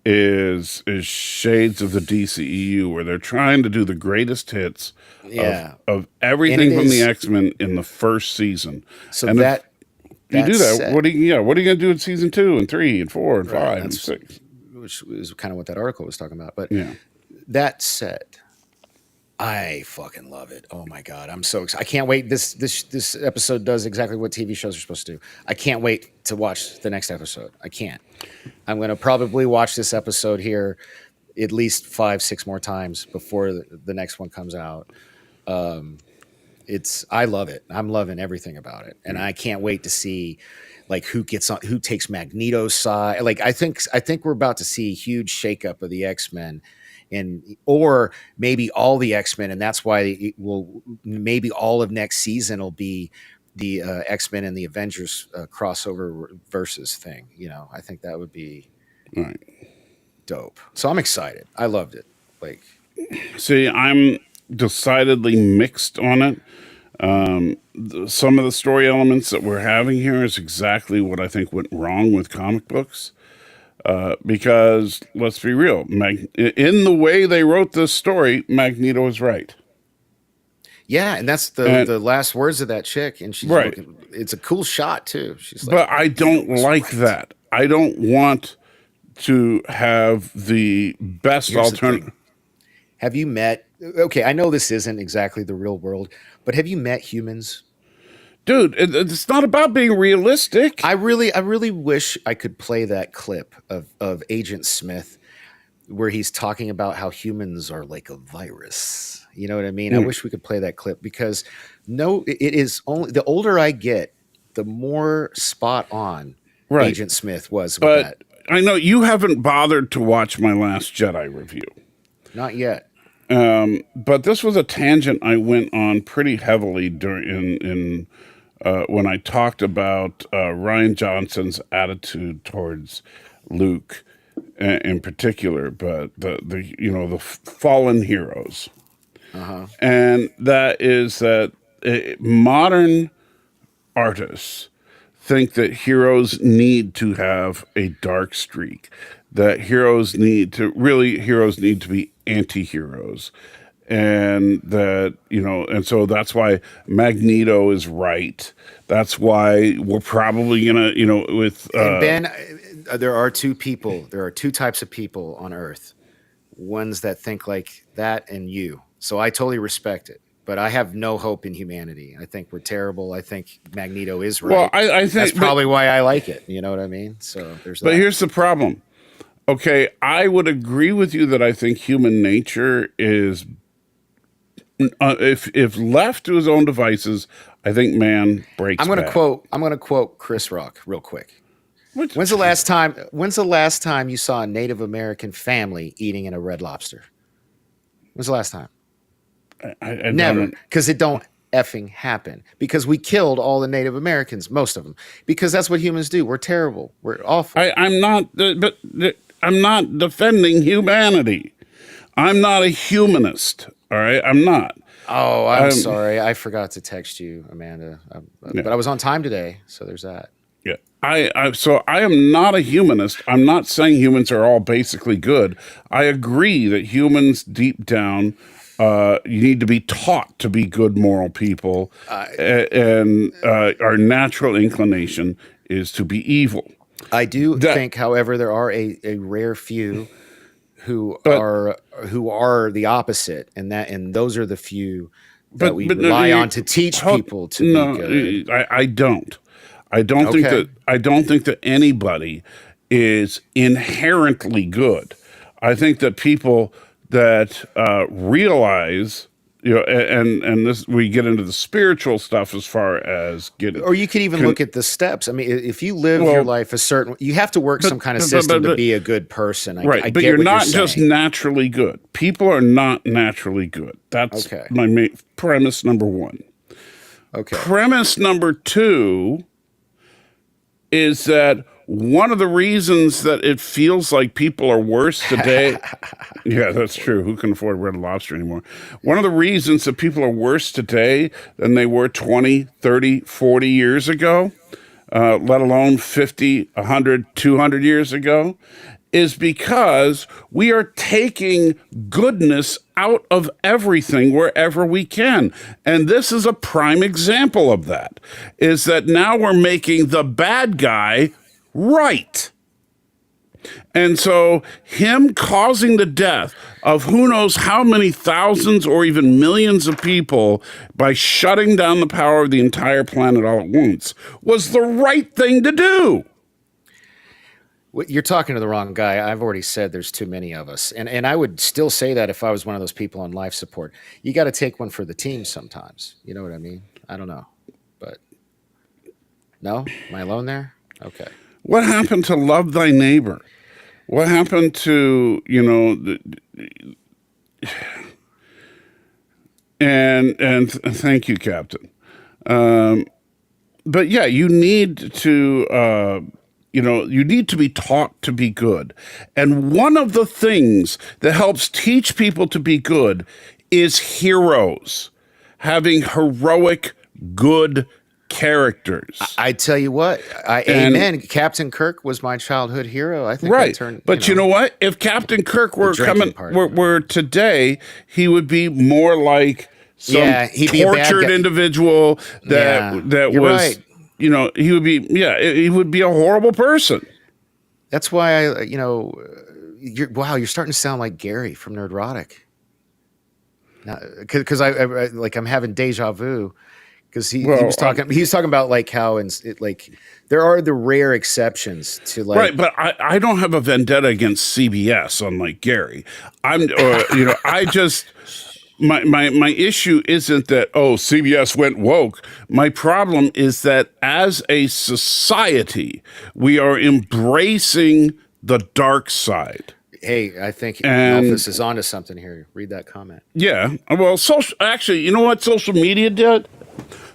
Is shades of the DCEU where they're trying to do the greatest hits Yeah. of And it everything from the is. X-Men in the first season. So And if you that do that, said, what are you going to do in season 2 and 3 and 4 and right, 5 and 6? which is kind of what that article was talking about. But Yeah. that said, I fucking love it. Oh my God. I'm so excited. I can't wait. This episode does exactly what TV shows are supposed to do. I can't wait to watch the next episode. I can't. I'm going to probably watch this episode here at least 5-6 more times before the next one comes out. I love it. I'm loving everything about it. And I can't wait to see like who takes Magneto's side. Like, I think we're about to see a huge shakeup of the X-Men, or maybe all the X-Men. And that's why maybe all of next season will be the X-Men and the Avengers crossover versus thing. I think that would be Right. dope. So I'm excited. I loved it. Like, See, I'm decidedly mixed on it. Some of the story elements that we're having here is exactly what I think went wrong with comic books. Because let's be real, in the way they wrote this story, Magneto is right. yeah, and that's And the last words of that chick, and she's right, looking. It's a cool shot too. She's like, but I don't like right. that. I don't want to have the best Here's the alternative. thing. Have you met? Okay, I know this isn't exactly the real world, but have you met humans? Dude, it's not about being realistic. I really wish I could play that clip of Agent Smith where he's talking about how humans are like a virus. You know what I mean? I wish we could play that clip because it is only the older I get, the more spot on Right. Agent Smith was with But that. I know you haven't bothered to watch my Last Jedi review. Not yet. But this was a tangent I went on pretty heavily during when I talked about Ryan Johnson's attitude towards Luke in particular, but the fallen heroes, and that is that modern artists think that heroes need to have a dark streak, that heroes need to be anti-heroes, and that and so that's why Magneto is right. That's why we're probably gonna with And Ben, there are two people. There are two types of people on Earth. Ones that think like that, and you. So I totally respect it. But I have no hope in humanity. I think we're terrible. I think Magneto is right. well I think That's probably why I like it. You know what I mean? So there's that. but here's the problem. Okay, I would agree with you that I think human nature is if left to his own devices, I think man breaks I'm bad. going to quote Chris Rock real quick. Which- When's the last time you saw a Native American family eating in a Red Lobster? When's the last time? I Never, don't- because it don't effing happen. Because we killed all the Native Americans, most of them. Because that's what humans do. We're terrible. We're awful. I'm not, but I'm not defending humanity. I'm not a humanist. All right, I'm not. Oh, I'm sorry. I forgot to text you, Amanda. Yeah. But I was on time today, so there's that. Yeah, so I am not a humanist. I'm not saying humans are all basically good. I agree that humans deep down, you need to be taught to be good moral people, and our natural inclination is to be evil. I do think, however, there are a rare few who are the opposite, and those are the few that we rely on to teach people to be good. I don't. I don't think Okay. that. I don't think that anybody is inherently good. I think that people that realize and this we get into the spiritual stuff as far as getting. Or you could even look at the steps. I mean, if you live your life a certain, you have to work some kind of system to be a good person. I but get you're what not you're just saying. naturally good. People are not naturally good. That's Okay. my premise number one. Okay. Premise number two is that one of the reasons that it feels like people are worse today. Yeah, that's true. Who can afford Red Lobster anymore? One of the reasons that people are worse today than they were 20, 30, 40 years ago, let alone 50, 100, 200 years ago, is because we are taking goodness out of everything wherever we can. And this is a prime example of that, is that now we're making the bad guy right. And so him causing the death of who knows how many thousands or even millions of people by shutting down the power of the entire planet all at once was the right thing to do. You're talking to the wrong guy. I've already said there's too many of us. And I would still say that if I was one of those people on life support. You got to take one for the team sometimes. You know what I mean? I don't know. But no? Am I alone there? Okay. What happened to love thy neighbor? What happened to, and thank you, Captain. But yeah, you need to, you need to be taught to be good. And one of the things that helps teach people to be good is heroes, having heroic, good characters. I tell you what, amen. Captain Kirk was my childhood hero. I think right. But you know what? If Captain Kirk were were today, he would be more like some tortured individual that was right. He would be he would be a horrible person. That's why you're starting to sound like Gary from Nerdrotic. Because I'm having deja vu. Because he was talking about like how there are the rare exceptions to like right, but I don't have a vendetta against CBS unlike Gary. I just my issue isn't that CBS went woke. My problem is that as a society we are embracing the dark side. Hey, I think Elvis is onto something here. Read that comment. Yeah, well, you know what social media did?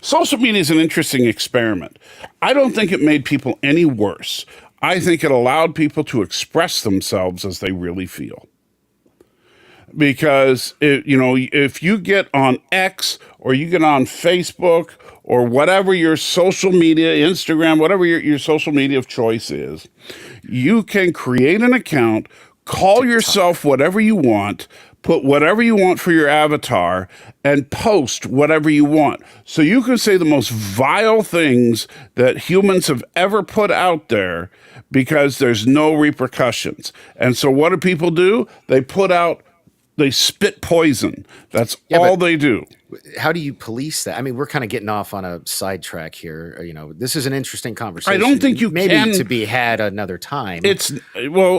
Social media is an interesting experiment. I don't think it made people any worse. I think it allowed people to express themselves as they really feel. Because, if you get on X or you get on Facebook or whatever your social media, Instagram, whatever your social media of choice is, you can create an account, call yourself whatever you want, put whatever you want for your avatar, and post whatever you want. So you can say the most vile things that humans have ever put out there because there's no repercussions. And so what do people do? They spit poison. That's all they do. How do you police that? I mean, we're kind of getting off on a sidetrack here. This is an interesting conversation. I don't think you maybe to be had another time. It's we're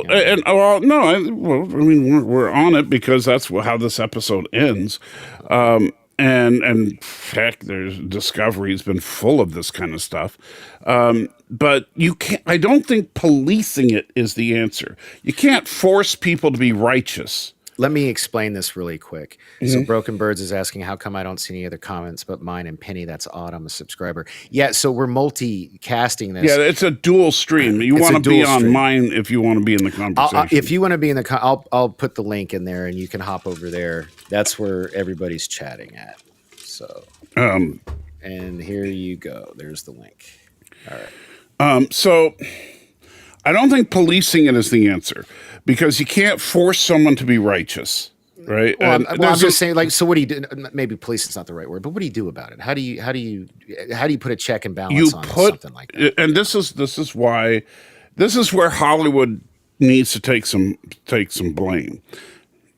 on it because that's how this episode ends. And heck, there's Discovery's been full of this kind of stuff. But you can't. I don't think policing it is the answer. You can't force people to be righteous. Let me explain this really quick. Mm-hmm. So Broken Birds is asking, how come I don't see any other comments but mine and Penny? That's odd. I'm a subscriber. Yeah, so we're multicasting this. Yeah, it's a dual stream. You want to be on mine if you want to be in the conversation. If you want to be in the I'll put the link in there and you can hop over there. That's where everybody's chatting at. So, and here you go. There's the link. All right. So I don't think policing it is the answer. Because you can't force someone to be righteous, right? Well, I'm just saying, so what do you do? Maybe policing's not the right word, but what do you do about it? How do you put a check and balance on something like that? And this is where Hollywood needs to take some blame.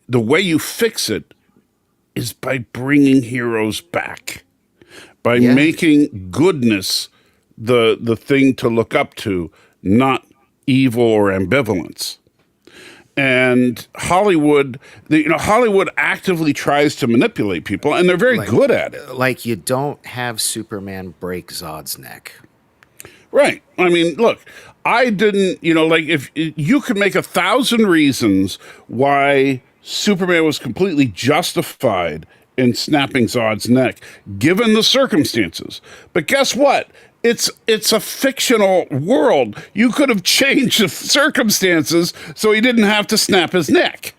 The way you fix it is by bringing heroes back, by making goodness the thing to look up to, not evil or ambivalence. And Hollywood, Hollywood actively tries to manipulate people, and they're very good at it. Like, you don't have Superman break Zod's neck. Right. I mean, look, I didn't, if you could make 1,000 reasons why Superman was completely justified in snapping Zod's neck, given the circumstances. But guess what? It's a fictional world. You could have changed the circumstances so he didn't have to snap his neck.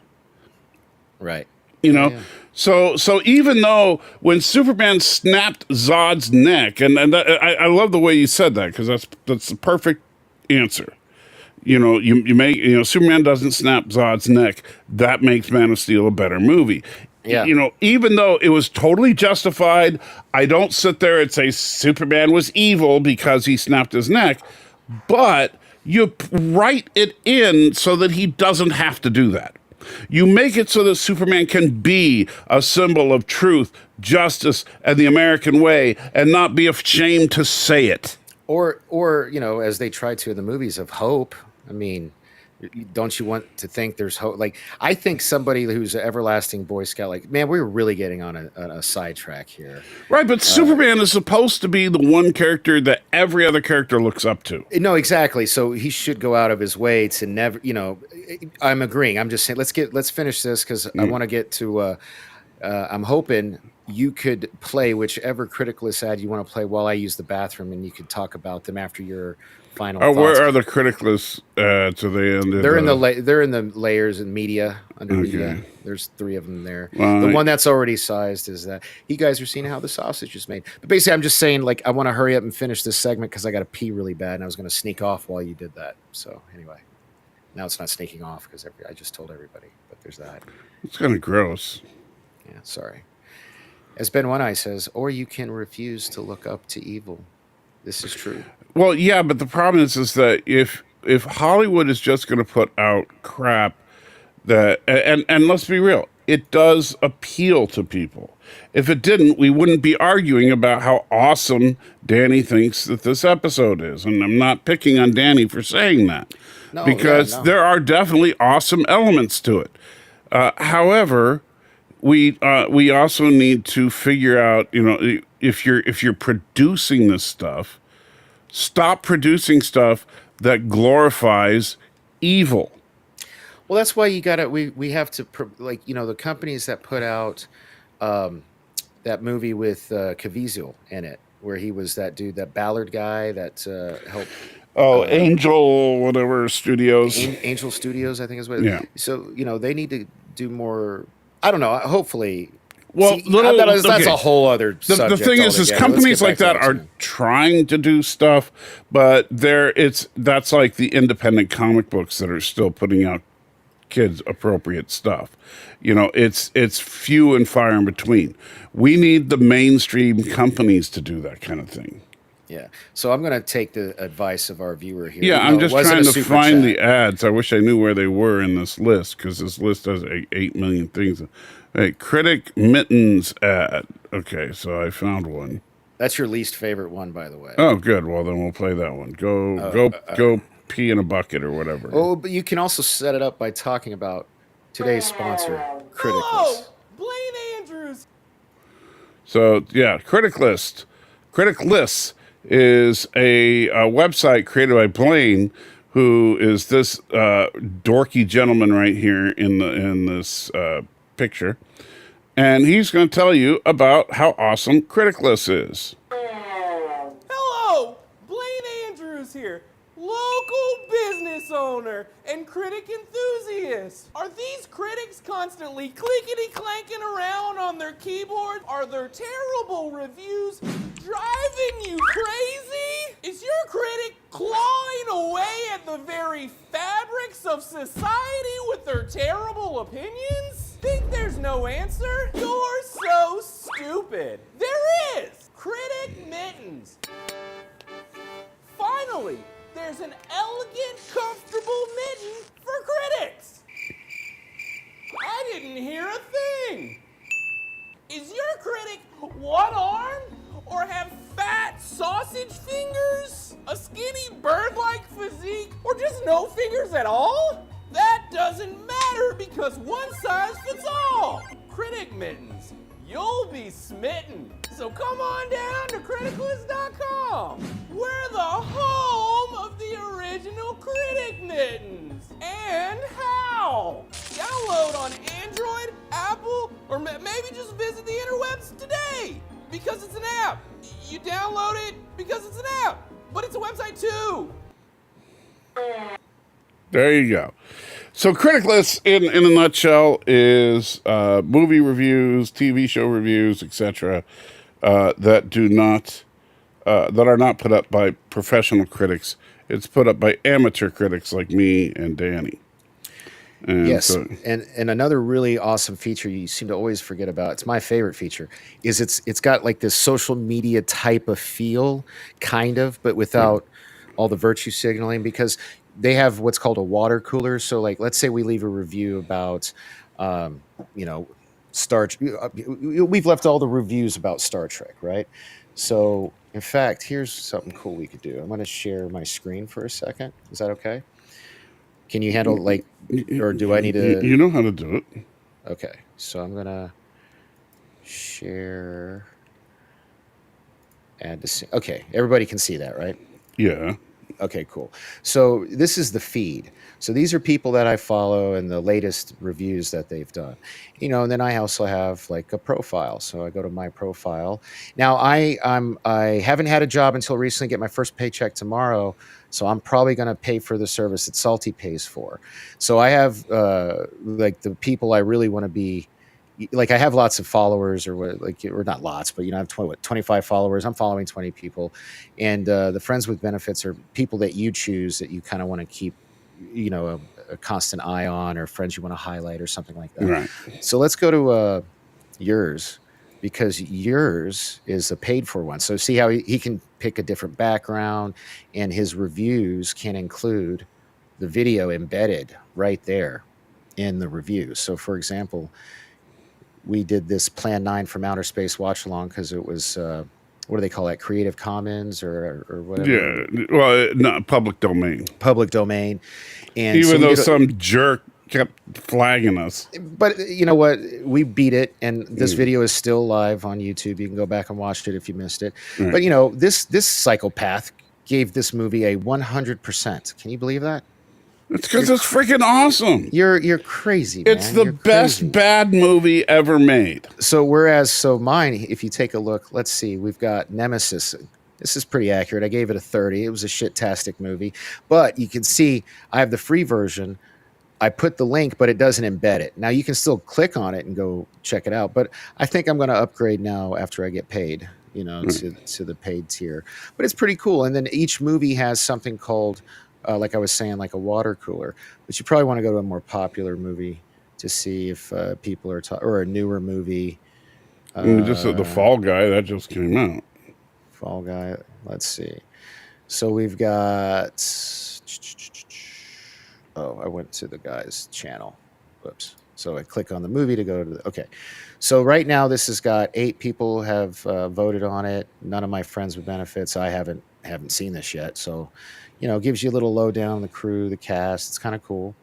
Right. Yeah. So even though when Superman snapped Zod's neck, and I love the way you said that, because that's the perfect answer. You make Superman doesn't snap Zod's neck. That makes Man of Steel a better movie. Yeah. Even though it was totally justified, I don't sit there and say Superman was evil because he snapped his neck, but you write it in so that he doesn't have to do that. You make it so that Superman can be a symbol of truth, justice, and the American way, and not be ashamed to say it. Or as they try to in the movies, of hope. I mean, don't you want to think there's hope? Like, I think somebody who's an everlasting Boy Scout, like, man, we're really getting on a sidetrack here. Right, but Superman is supposed to be the one character that every other character looks up to. No, exactly. So he should go out of his way to never, I'm agreeing. I'm just saying, let's finish this, because I want to get to, I'm hoping you could play whichever Criticless ad you want to play while I use the bathroom, and you could talk about them after your final thoughts. Where are the Criticless ads? Are they in they're in the layers and media under media. There's 3 of them there. The one that's already sized is that you guys are seeing how the sausage is made. But basically, I'm just saying, like, I want to hurry up and finish this segment because I got to pee really bad, and I was going to sneak off while you did that. So anyway, now it's not sneaking off because I just told everybody. But there's that. It's kind of gross. Yeah, sorry. As Ben One Eye says, or you can refuse to look up to evil. This is true. Well, yeah, but the problem is that if Hollywood is just going to put out crap that, and let's be real, it does appeal to people. If it didn't, we wouldn't be arguing about how awesome Danny thinks that this episode is. And I'm not picking on Danny for saying that, because there are definitely awesome elements to it. However, we also need to figure out, if you're producing this stuff, stop producing stuff that glorifies evil. Well, that's why we have to, the companies that put out that movie with Caviezel in it, where he was that dude, that Ballard guy that helped. Angel, whatever Studios. Angel Studios, I think is what. Yeah. So they need to do more. I don't know. Hopefully. Well, that's a whole other subject. The thing is companies like that are trying to do stuff, but that's like the independent comic books that are still putting out kids appropriate stuff. It's few and far in between. We need the mainstream companies to do that kind of thing. Yeah. So I'm going to take the advice of our viewer here. Yeah, I'm just trying to find the ads. I wish I knew where they were in this list, because this list has 8 million things. Hey, Critic Mittens ad. Okay, so I found one. That's your least favorite one, by the way. Oh, good. Well, then we'll play that one. Go pee in a bucket or whatever. Oh, but you can also set it up by talking about today's sponsor, Criticless. Hello, Blaine Andrews. So, yeah, Criticless. Criticless is a website created by Blaine, who is this dorky gentleman right here in this picture, and he's going to tell you about how awesome Criticless is. Hello, Blaine Andrews here, local business owner and critic enthusiast. Are these critics constantly clickety-clanking around on their keyboard? Are their terrible reviews driving you crazy? Is your critic clawing away at the very fabrics of society with their terrible opinions? Think there's no answer? You're so stupid. There is! Critic Mittens. Finally, there's an elegant, comfortable mitten for critics. I didn't hear a thing. Is your critic one-armed or have fat sausage fingers, a skinny bird-like physique, or just no fingers at all? That doesn't matter because one size fits all. Critic Mittens, you'll be smitten. So come on down to Criticless.com. We're the home of the original Critic Mittens. And how? Download on Android, Apple, or maybe just visit the interwebs today because it's an app. You download it because it's an app, but it's a website too. There you go. So Criticless, in a nutshell, is movie reviews, TV show reviews, etc. That are not put up by professional critics. It's put up by amateur critics like me and Danny. And yes, so, and another really awesome feature you seem to always forget about. It's my favorite feature. Is it's got like this social media type of feel, kind of, but without all the virtue signaling, because they have what's called a water cooler. So, like, let's say we leave a review about, you know, we've left all the reviews about Star Trek, right? So, in fact, here's something cool we could do. I'm going to share my screen for a second. Is that okay? Can you handle, like, or do I need to? You know how to do it. Okay, so I'm going to share, add to, okay, everybody can see that, right? Yeah. Okay, cool. So this is the feed. So these are people that I follow and the latest reviews that they've done. You know, and then I also have like a profile. So I go to my profile. Now I haven't had a job until recently, get my first paycheck tomorrow. So I'm probably going to pay for the service that Salty pays for. So I have like the people I really want to be, like, I have lots of followers, or what, like, or not lots, but, you know, I have 25 followers. I'm following 20 people, and the friends with benefits are people that you choose that you kind of want to keep, you know, a constant eye on, or friends you want to highlight or something like that. Right. So let's go to yours, because yours is a paid for one. So see how he can pick a different background, and his reviews can include the video embedded right there in the review. So for example, we did this Plan 9 from Outer Space watch along because it was, what do they call that? Creative Commons or whatever? Yeah. Well, not public domain. Public domain. And Even so though some jerk kept flagging us. But you know what? We beat it, and this video is still live on YouTube. You can go back and watch it if you missed it. Right. But, you know, this psychopath gave this movie a 100%. Can you believe that? It's because it's freaking awesome. You're crazy, man. It's the You're best crazy. bad movie ever made. So mine, if you take a look, let's see, we've got Nemesis. This is pretty accurate. I gave it a 30. It was a shit-tastic movie. But you can see I have the free version. I put the link, but it doesn't embed it. Now, you can still click on it and go check it out. But I think I'm going to upgrade now after I get paid, you know, to the paid tier. But it's pretty cool. And then each movie has something called, like I was saying, like a water cooler. But you probably want to go to a more popular movie to see if people are or a newer movie. Just the Fall Guy that just came out. Fall Guy. Let's see. So we've got. Oh, I went to the guy's channel. Whoops. So I click on the movie to go to the. Okay. So right now this has got 8 people have voted on it. None of my friends with benefits. I haven't seen this yet. So, you know, it gives you a little lowdown on the crew, the cast. It's kind of cool.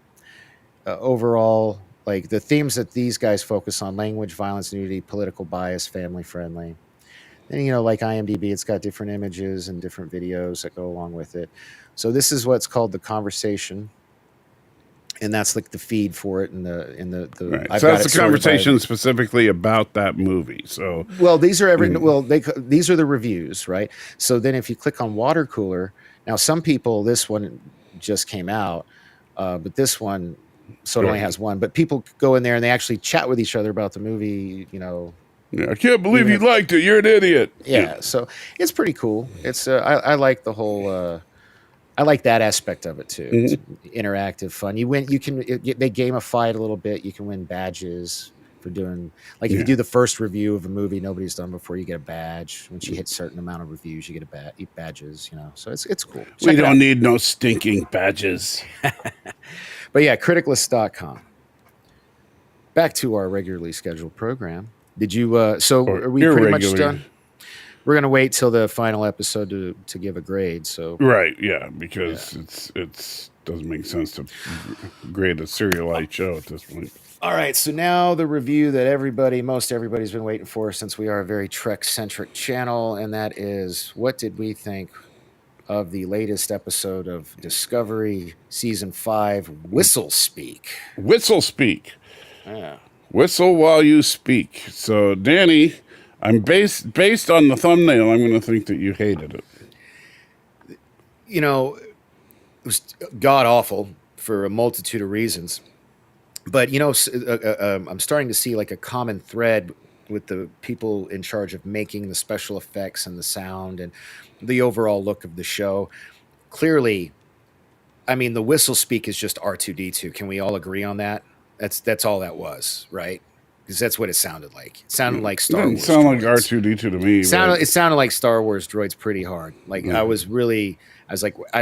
Overall, like the themes that these guys focus on: language, violence, nudity, political bias, family friendly. And, you know, like IMDb, it's got different images and different videos that go along with it. So this is what's called the conversation. And that's like the feed for it, and the Right. So that's the conversation specifically about that movie. So well, these are these are the reviews, right? So then if you click on water cooler, now some people, this one just came out, but this one so it only has one. But people go in there and they actually chat with each other about the movie. You know, yeah, I can't believe you liked it. You're an idiot. Yeah, so it's pretty cool. It's I like the whole. I like that aspect of it too. It's interactive, fun. You win. You can. They gamify it a little bit. You can win badges for doing. Like if you do the first review of a movie nobody's done before, you get a badge. Once you hit a certain amount of reviews, you get badges. You know, so it's cool. We don't need no stinking badges. But yeah, Criticless.com. Back to our regularly scheduled program. Did you? So are we pretty much done? We're gonna wait till the final episode to give a grade. So right, yeah, because it's doesn't make sense to grade a serialized show at this point. All right, so now the review that most everybody's been waiting for, since we are a very Trek-centric channel, and that is, what did we think of the latest episode of Discovery Season 5, Whistle Speak? Whistle Speak. Yeah. Whistle while you speak. So, Danny, I'm based on the thumbnail, I'm going to think that you hated it. You know, it was god-awful for a multitude of reasons. But, you know, I'm starting to see like a common thread with the people in charge of making the special effects and the sound and the overall look of the show. Clearly, I mean, the whistle speak is just R2-D2. Can we all agree on that? That's all that was, right? Because that's what it sounded like. It sounded like Star Wars. It sounded like droids. R2-D2 to me. It sounded like Star Wars droids pretty hard. Like I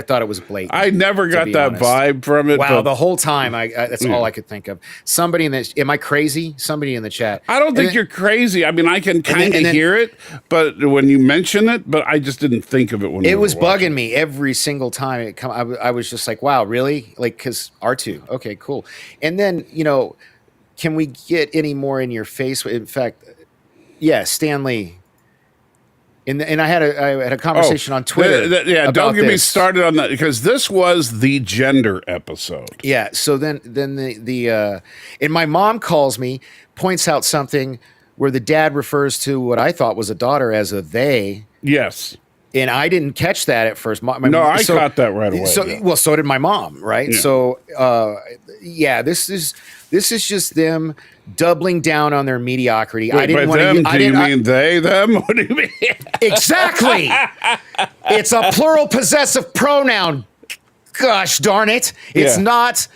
thought it was blatant. I never got that vibe from it. Wow, the whole time, that's all I could think of. Somebody in the, am I crazy? Somebody in the chat. I don't think you're crazy. I mean, I can kind of hear it, but when you mention it, but I just didn't think of it when it was bugging me every single time it come. I was just like, wow, really? Like, because R2, okay, cool. And then, you know, can we get any more in your face? In fact, yeah, Stanley. And I had a conversation on Twitter. Don't get me started on that, because this was the gender episode. Yeah. So then and my mom calls me, points out something where the dad refers to what I thought was a daughter as a they. Yes. And I didn't catch that at first. I caught that right away. So did my mom, right? Yeah. So this is just them doubling down on their mediocrity. Wait, I didn't want to. Do you mean they, them? What do you mean? Exactly. It's a plural possessive pronoun. Gosh darn it! It's not.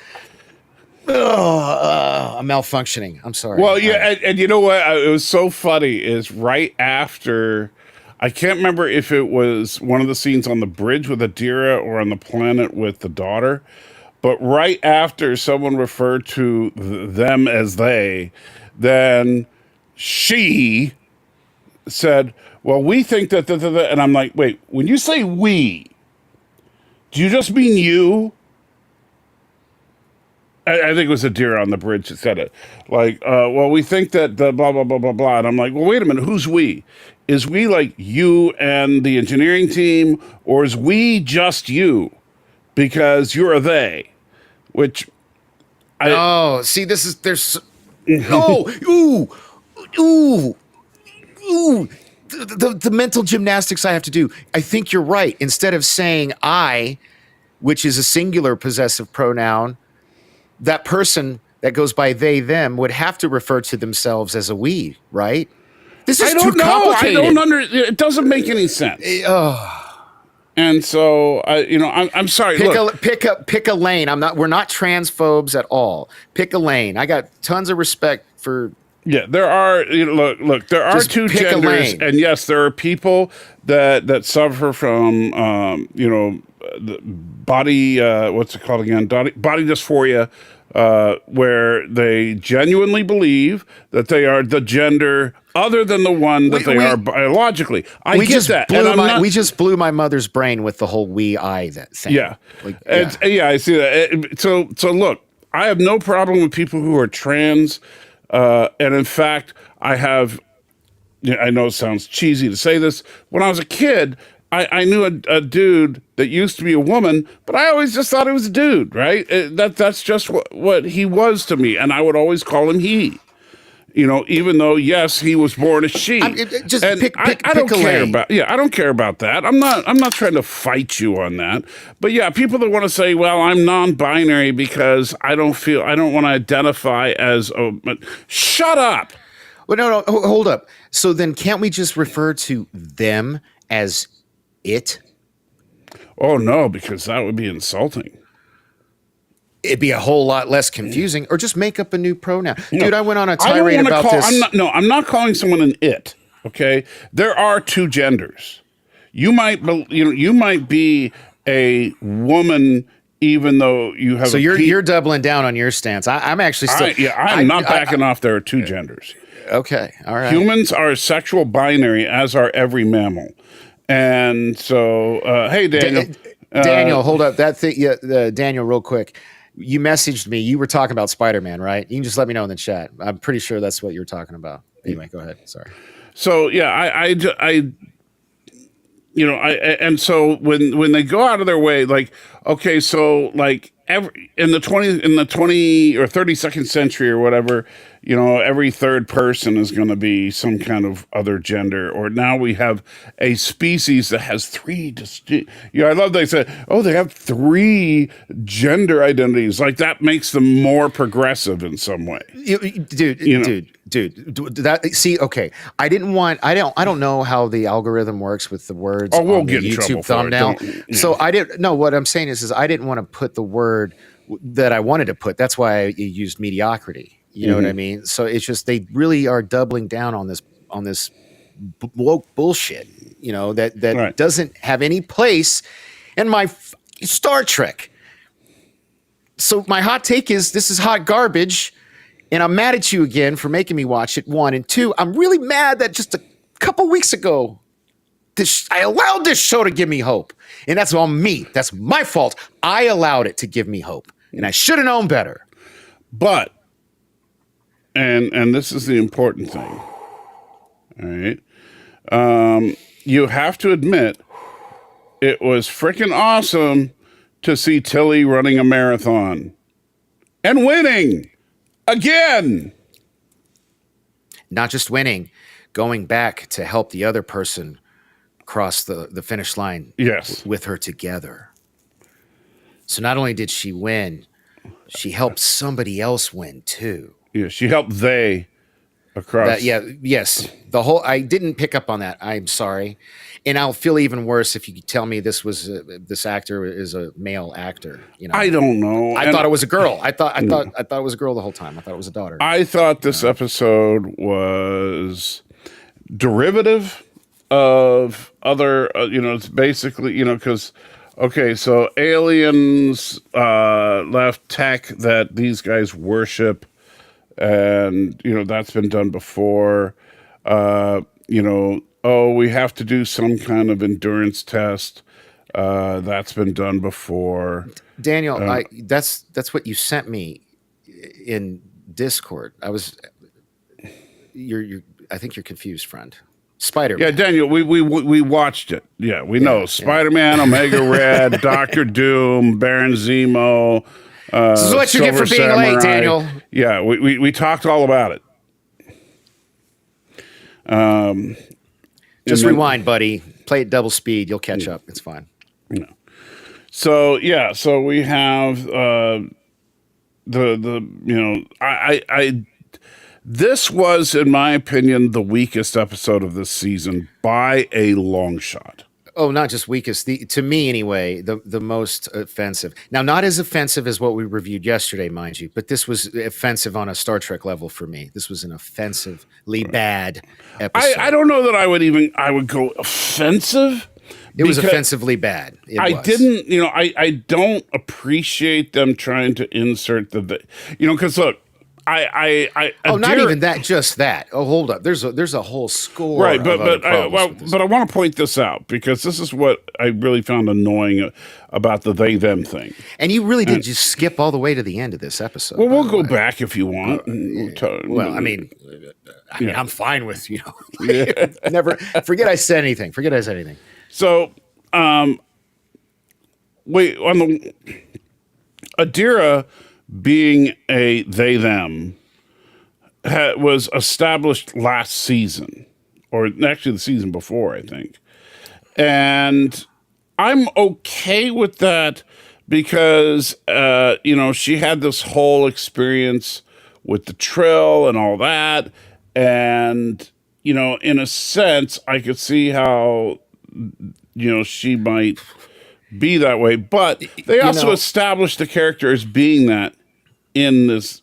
I'm malfunctioning. I'm sorry. Well, yeah, and you know what? It was so funny. Is right after. I can't remember if it was one of the scenes on the bridge with Adira or on the planet with the daughter, but right after someone referred to them as they, then she said, well, we think that, and I'm like, wait, when you say we, do you just mean you? I think it was Adira on the bridge that said it. Like, well, we think that the blah, blah, blah, blah, blah. And I'm like, well, wait a minute, who's we? Is we like you and the engineering team, or is we just you? Because you're a they, which see, there's the mental gymnastics I have to do. I think you're right. Instead of saying I, which is a singular possessive pronoun, that person that goes by they, them would have to refer to themselves as a we, right? This is too complicated. It doesn't make any sense. And so, I'm sorry. Pick a lane. We're not transphobes at all. Pick a lane. I got tons of respect for. Yeah, there are. Look. There are two genders, and yes, there are people that suffer from, the body. What's it called again? Body dysphoria. Where they genuinely believe that they are the gender other than the one that they are biologically. I get that. We just blew my mother's brain with the whole I that thing. Yeah. I see that. So look, I have no problem with people who are trans. And in fact, I know it sounds cheesy to say this. When I was a kid, I knew a dude that used to be a woman, but I always just thought he was a dude, right? That's just what he was to me, and I would always call him he. Even though, yes, he was born a she. I don't care about that. I'm not trying to fight you on that. But yeah, people that want to say, well, I'm non-binary because I don't want to identify as shut up. Well, no, hold up. So then can't we just refer to them as it? Oh, no, because that would be insulting. It'd be a whole lot less confusing, or just make up a new pronoun. Dude, I went on a tirade about this. I'm not calling someone an it, okay? There are two genders. You might be a woman even though you have you're doubling down on your stance. I'm actually still... I'm not backing off. There are two genders. Okay, all right. Humans are sexual binary, as are every mammal. And so, hey, Daniel. Daniel, hold up. That thing, yeah, Daniel, real quick. You messaged me. You were talking about Spider-Man, right? You can just let me know in the chat. I'm pretty sure that's what you were talking about. Anyway, go ahead. Sorry. So yeah, and so when they go out of their way, like, okay, so like in the 20 or 32nd century or whatever, every third person is going to be some kind of other gender. Or now we have a species that has three distinct. I love they said, oh, they have three gender identities. Like that makes them more progressive in some way. Dude, that, see, okay. I don't know how the algorithm works with the words Oh, we'll on get the in YouTube trouble thumbnail. for it. So I didn't know what I'm saying is I didn't want to put the word that I wanted to put. That's why I used mediocrity. You know what I mean? So it's just, they really are doubling down on this woke bullshit, that Right. doesn't have any place in my Star Trek. So my hot take is this is hot garbage. And I'm mad at you again for making me watch it, 1. And 2, I'm really mad that just a couple weeks ago, I allowed this show to give me hope. And that's on me. That's my fault. I allowed it to give me hope. And I should have known better. But, and this is the important thing, all right? You have to admit, it was freaking awesome to see Tilly running a marathon and winning. Again, not just winning, going back to help the other person cross the finish line. Yes, with her together. So not only did she win, she helped somebody else win too. Yeah, she helped they across. Yes. The whole, I didn't pick up on that. I'm sorry, and I'll feel even worse if you could tell me this actor is a male actor. I don't know. I thought it was a girl. I thought it was a girl the whole time. I thought it was a daughter. I thought this episode was derivative of other. It's basically because. Okay, so aliens left tech that these guys worship, and that's been done before. We have to do some kind of endurance test. That's been done before. Daniel, that's what you sent me in Discord. I think you're confused, friend. Spider-Man. Yeah, Daniel, we watched it. Yeah, we know. Spider-Man, Omega Red, Doctor Doom, Baron Zemo. This is what you get for being Samurai. late, Daniel. Yeah, we talked all about it. Just rewind, buddy. Play it double speed. You'll catch up. It's fine. So we have this was, in my opinion, the weakest episode of this season by a long shot. Oh, not just weakest. To me, anyway, the most offensive. Now, not as offensive as what we reviewed yesterday, mind you, but this was offensive on a Star Trek level for me. This was an offensively bad episode. I don't know that I would go offensive. It was offensively bad. I don't appreciate them trying to insert because look, not even that, just that. Oh, hold up. There's a whole score. Right, but I want to point this out because this is what I really found annoying about the they them thing. And you really did just skip all the way to the end of this episode. Well, we'll go back if you want. I'm fine with never forget I said anything. So, wait on the Adira. Being a they them was established last season, or actually the season before, I think. And I'm okay with that because she had this whole experience with the Trill and all that, and in a sense I could see how she might be that way, but they also established the character as being that in this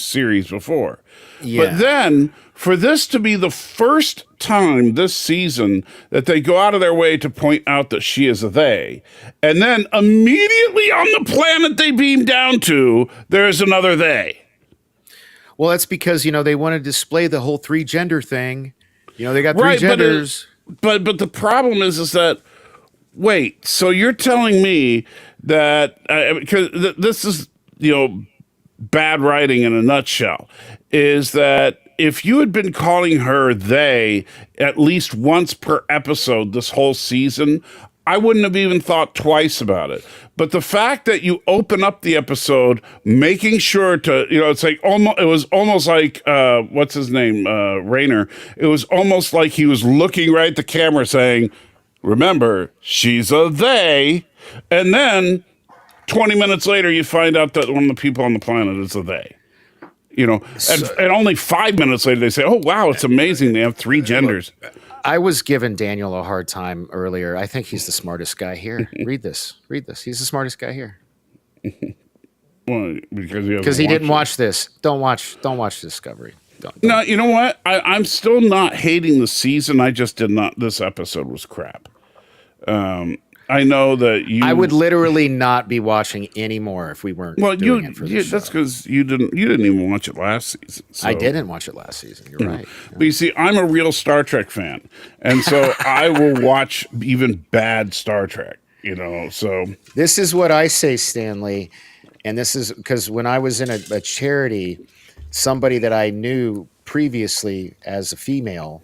series before. Yeah. But then for this to be the first time this season that they go out of their way to point out that she is a they, and then immediately on the planet they beam down to, there's another they. Well, that's because they want to display the whole 3 gender thing. They got 3 genders. But the problem is that wait, so you're telling me that because this is, bad writing in a nutshell, is that if you had been calling her they at least once per episode this whole season, I wouldn't have even thought twice about it. But the fact that you open up the episode making sure to, it's like it was almost like, what's his name? Rayner. It was almost like he was looking right at the camera saying, remember, she's a they. And then 20 minutes later, you find out that one of the people on the planet is a they. And only 5 minutes later, they say, oh, wow, it's amazing. They have 3 genders. I was giving Daniel a hard time earlier. I think he's the smartest guy here. Read this. He's the smartest guy here. Well, because he didn't watch this. Don't watch Discovery. Don't. No, you know what? I'm still not hating the season. I just did not. This episode was crap. I know that you. I would literally not be watching anymore if we weren't. Well, doing it for this that's show. because you didn't even watch it last season. So. I didn't watch it last season. You're right. But you see, I'm a real Star Trek fan, and so I will watch even bad Star Trek. So this is what I say, Stanley, and this is because when I was in a charity, somebody that I knew previously as a female,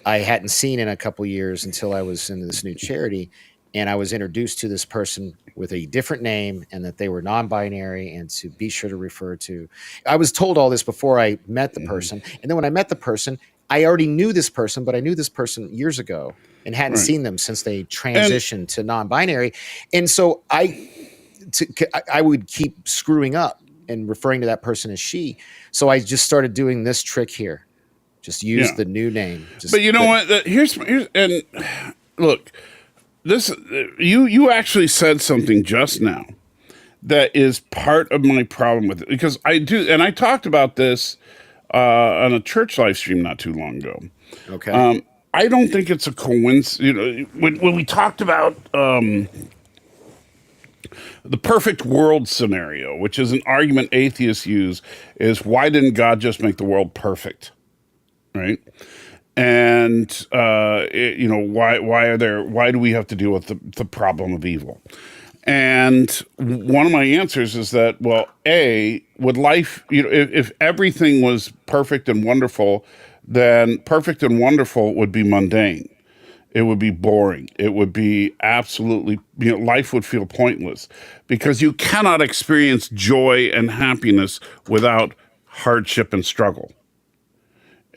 I hadn't seen in a couple years until I was in this new charity. And I was introduced to this person with a different name and that they were non-binary and to be sure to refer to. I was told all this before I met the person. And then when I met the person, I already knew this person, but I knew this person years ago and hadn't seen them since they transitioned to non-binary. And so I would keep screwing up and referring to that person as she. So I just started doing this trick here. Just use the new name. But you know what? Here's and look. This you actually said something just now that is part of my problem with it, because I do, and I talked about this on a church live stream not too long ago. Okay. I don't think it's a coincidence. When we talked about the perfect world scenario, which is an argument atheists use, is why didn't God just make the world perfect, right? And why do we have to deal with the problem of evil? And one of my answers is that, well, would life, if everything was perfect and wonderful, then perfect and wonderful would be mundane. It would be boring. It would be absolutely, life would feel pointless, because you cannot experience joy and happiness without hardship and struggle.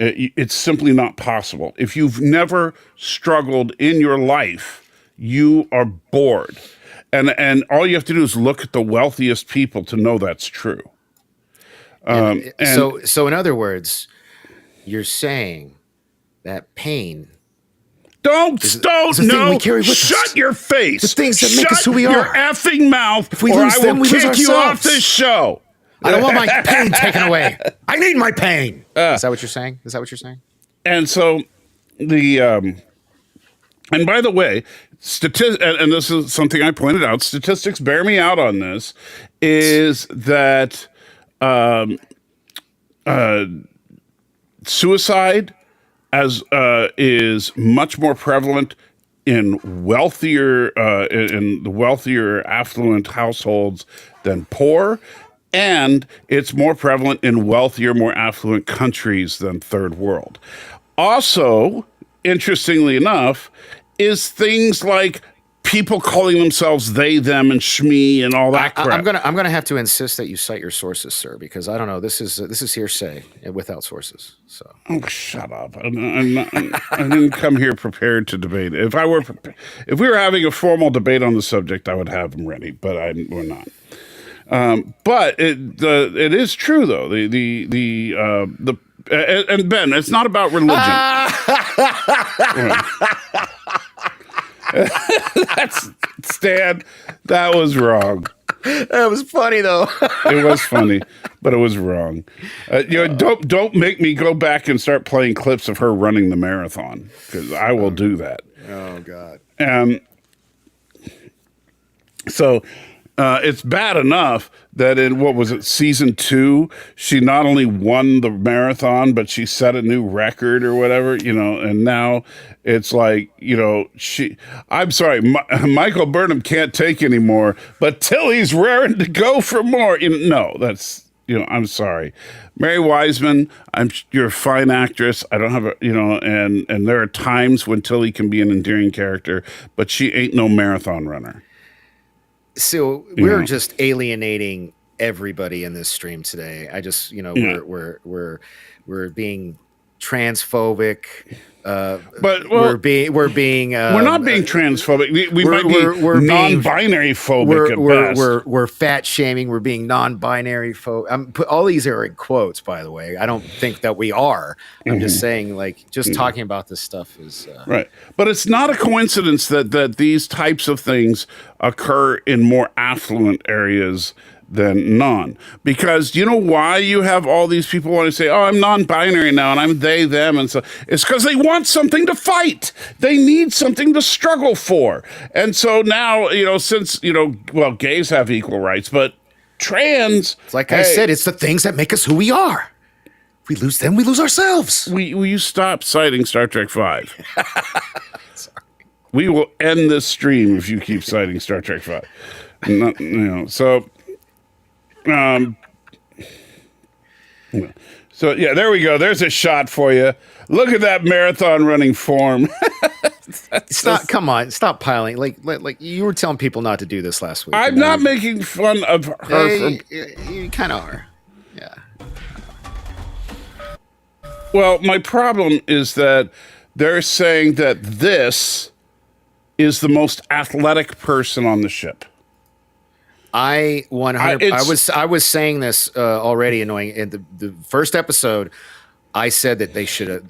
It's simply not possible. If you've never struggled in your life, you are bored. And all you have to do is look at the wealthiest people to know that's true. So in other words, you're saying that pain. Don't we carry with Shut us. your face. The things that make us who we are. Shut your effing mouth, If we or lose I them, will we lose kick you ourselves. off this show. I don't want my pain taken away. I need my pain. Is that what you're saying? And so and by the way, and this is something I pointed out, statistics bear me out on this, is that suicide is much more prevalent in wealthier, in the wealthier, affluent households than poor. And it's more prevalent in wealthier, more affluent countries than third world. Also, interestingly enough, is things like people calling themselves they, them, and shme and all that crap. I'm gonna have to insist that you cite your sources, sir, because I don't know. This is hearsay without sources. So shut up! I didn't come here prepared to debate. If we were having a formal debate on the subject, I would have them ready, but we're not. But it is true though. And Ben, it's not about religion. That's Stan. That was wrong. that was funny though. It was funny, but it was wrong. Don't make me go back and start playing clips of her running the marathon, because I will do that. Oh God. So It's bad enough that in, what was it, season 2, she not only won the marathon, but she set a new record or whatever, and now it's like, I'm sorry, Michael Burnham can't take anymore, but Tilly's raring to go for more. No, that's, I'm sorry. Mary Wiseman, you're a fine actress. I don't have and there are times when Tilly can be an endearing character, but she ain't no marathon runner. So we're just alienating everybody in this stream today. I just, we're being transphobic. But we're being we're not being transphobic. We might be non-binary phobic at best. We're fat shaming. We're being non-binary all these are in quotes, by the way. I don't think that we are. I'm just saying, talking about this stuff is right. But it's not a coincidence that these types of things occur in more affluent areas than non. Because you know why you have all these people want to say, oh, I'm non-binary now and I'm they, them, and so it's because they want something to fight. They need something to struggle for. And so now, since, gays have equal rights, but trans... It's like I said, it's the things that make us who we are. If we lose them, we lose ourselves. Will you stop citing Star Trek 5? Sorry. We will end this stream if you keep citing Star Trek 5. So... So yeah, there we go. There's a shot for you. Look at that marathon running form. Come on, stop piling. Like you were telling people not to do this last week. I'm not making fun of her. You kind of are. Yeah. Well, my problem is that they're saying that this is the most athletic person on the ship. I 100. I was saying this already. Annoying in the first episode. I said that that should have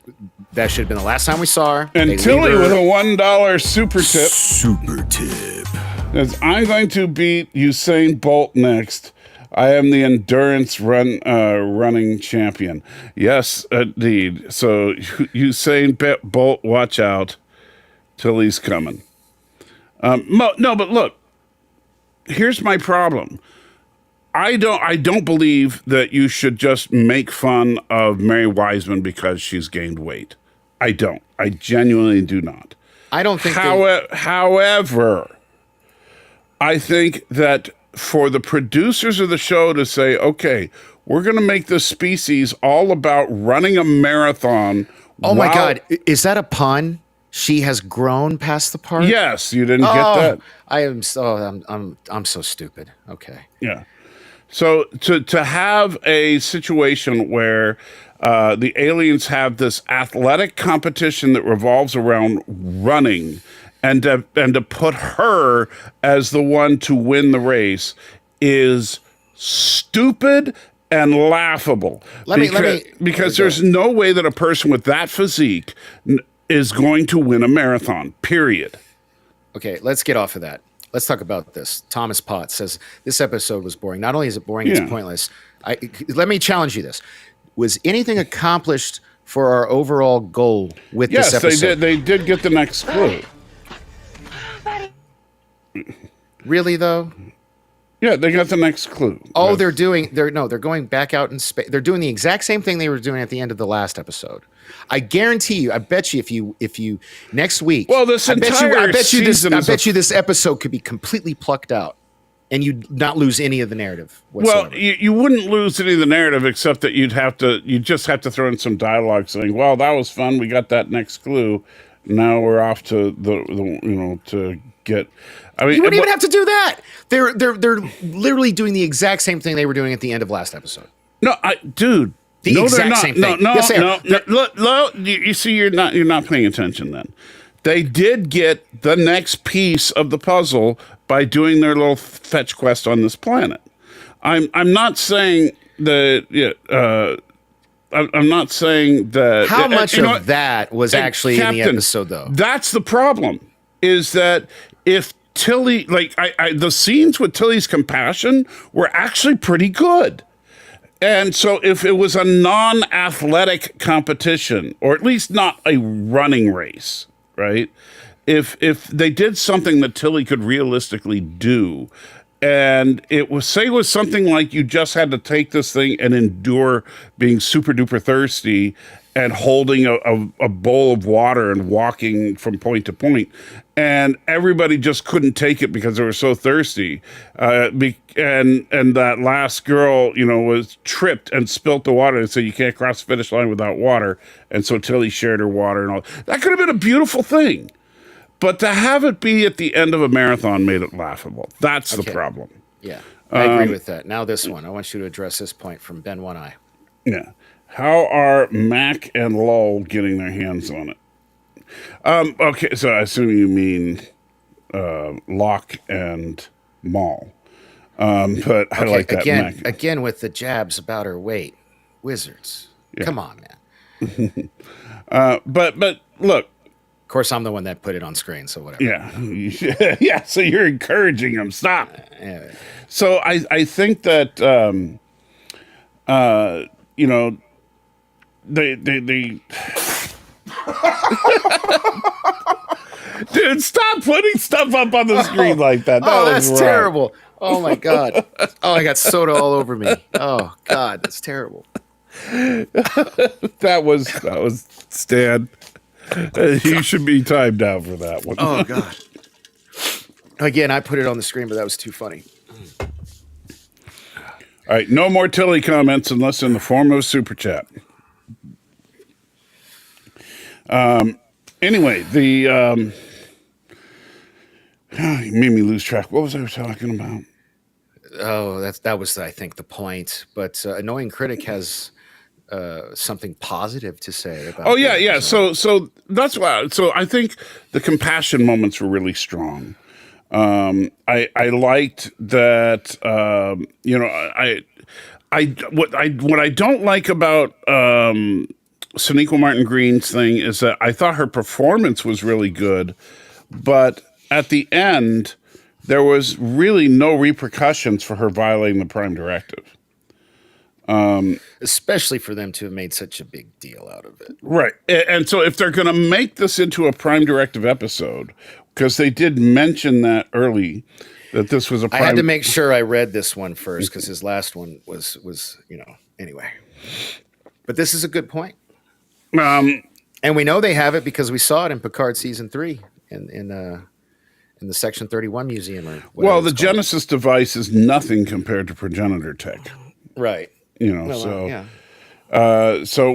been the last time we saw her. And Tilly with a $1 super tip. Super tip. As I'm going to beat Usain Bolt next. I am the endurance running champion. Yes, indeed. So Usain Bolt, watch out. Tilly's coming. No, but look. Here's my problem. I don't believe that you should just make fun of Mary Wiseman because she's gained weight. I don't. I genuinely do not. I don't think. However, I think that for the producers of the show to say, okay, we're going to make this species all about running a marathon. Oh my God. Is that a pun? She has grown past the part? Yes, you didn't get that. I'm so stupid. Okay. Yeah. So to have a situation where the aliens have this athletic competition that revolves around running, and to put her as the one to win the race is stupid and laughable. Because there's no way that a person with that physique is going to win a marathon, period. Okay, let's get off of that. Let's talk about this. Thomas Potts says, this episode was boring. Not only is it boring, it's pointless. Let me challenge you this. Was anything accomplished for our overall goal with this episode? Yes, they did get the next clue. Really, though? Yeah, they got the next clue. Oh, they're going back out in space. They're doing the exact same thing they were doing at the end of the last episode. I guarantee you, I bet you if you next week. Well, I bet you this episode could be completely plucked out and you'd not lose any of the narrative whatsoever. Well, you wouldn't lose any of the narrative except that you'd just have to throw in some dialogue saying, well, that was fun. We got that next clue. Now we're off to to get. I mean, you wouldn't even have to do that. They're literally doing the exact same thing they were doing at the end of last episode. No, dude. The exact same thing. No, yes, no. You see, you're not paying attention. Then they did get the next piece of the puzzle by doing their little fetch quest on this planet. I'm not saying that. I'm not saying that. How much of that was actually Captain, in the episode, though? That's the problem. Is that if Tilly, the scenes with Tilly's compassion were actually pretty good. And so if it was a non-athletic competition, or at least not a running race, right? If they did something that Tilly could realistically do, And it was something like you just had to take this thing and endure being super duper thirsty and holding a bowl of water and walking from point to point. And everybody just couldn't take it because they were so thirsty. And that last girl, was tripped and spilt the water and said, you can't cross the finish line without water. And so Tilly shared her water and all. That could have been a beautiful thing. But to have it be at the end of a marathon made it laughable. That's the problem. Yeah, I agree with that. Now this one. I want you to address this point from Ben One Eye. Yeah. How are Mac and Lowell getting their hands on it? Okay, so I assume you mean Locke and Maul. But I like that. Again with the jabs about her weight. Wizards. Yeah. Come on, man. But look. Of course, I'm the one that put it on screen, so whatever. Yeah. Yeah, so you're encouraging them. Stop. So I think that, they Dude, stop putting stuff up on the screen like that. That's terrible. Oh, my God. Oh, I got soda all over me. Oh, God, that's terrible. That was Stan. You should be timed out for that one. Oh, God. Again, I put it on the screen, but that was too funny. All right, no more Tilly comments unless in the form of a super chat. Anyway, you made me lose track. What was I talking about? Oh, that was, I think, the point. But Annoying Critic has something positive to say about. Oh yeah. So that's why. So I think the compassion moments were really strong. I liked that. What I don't like about Sonequa Martin Green's thing is that I thought her performance was really good, but at the end there was really no repercussions for her violating the Prime Directive. Especially for them to have made such a big deal out of it. Right. And so if they're going to make this into a Prime Directive episode, because they did mention that early, that this was a Prime... I had to make sure I read this one first, because his last one was anyway. But this is a good point. And we know they have it because we saw it in Picard Season 3 in the Section 31 Museum. Well, the Genesis device is nothing compared to progenitor tech. Right. So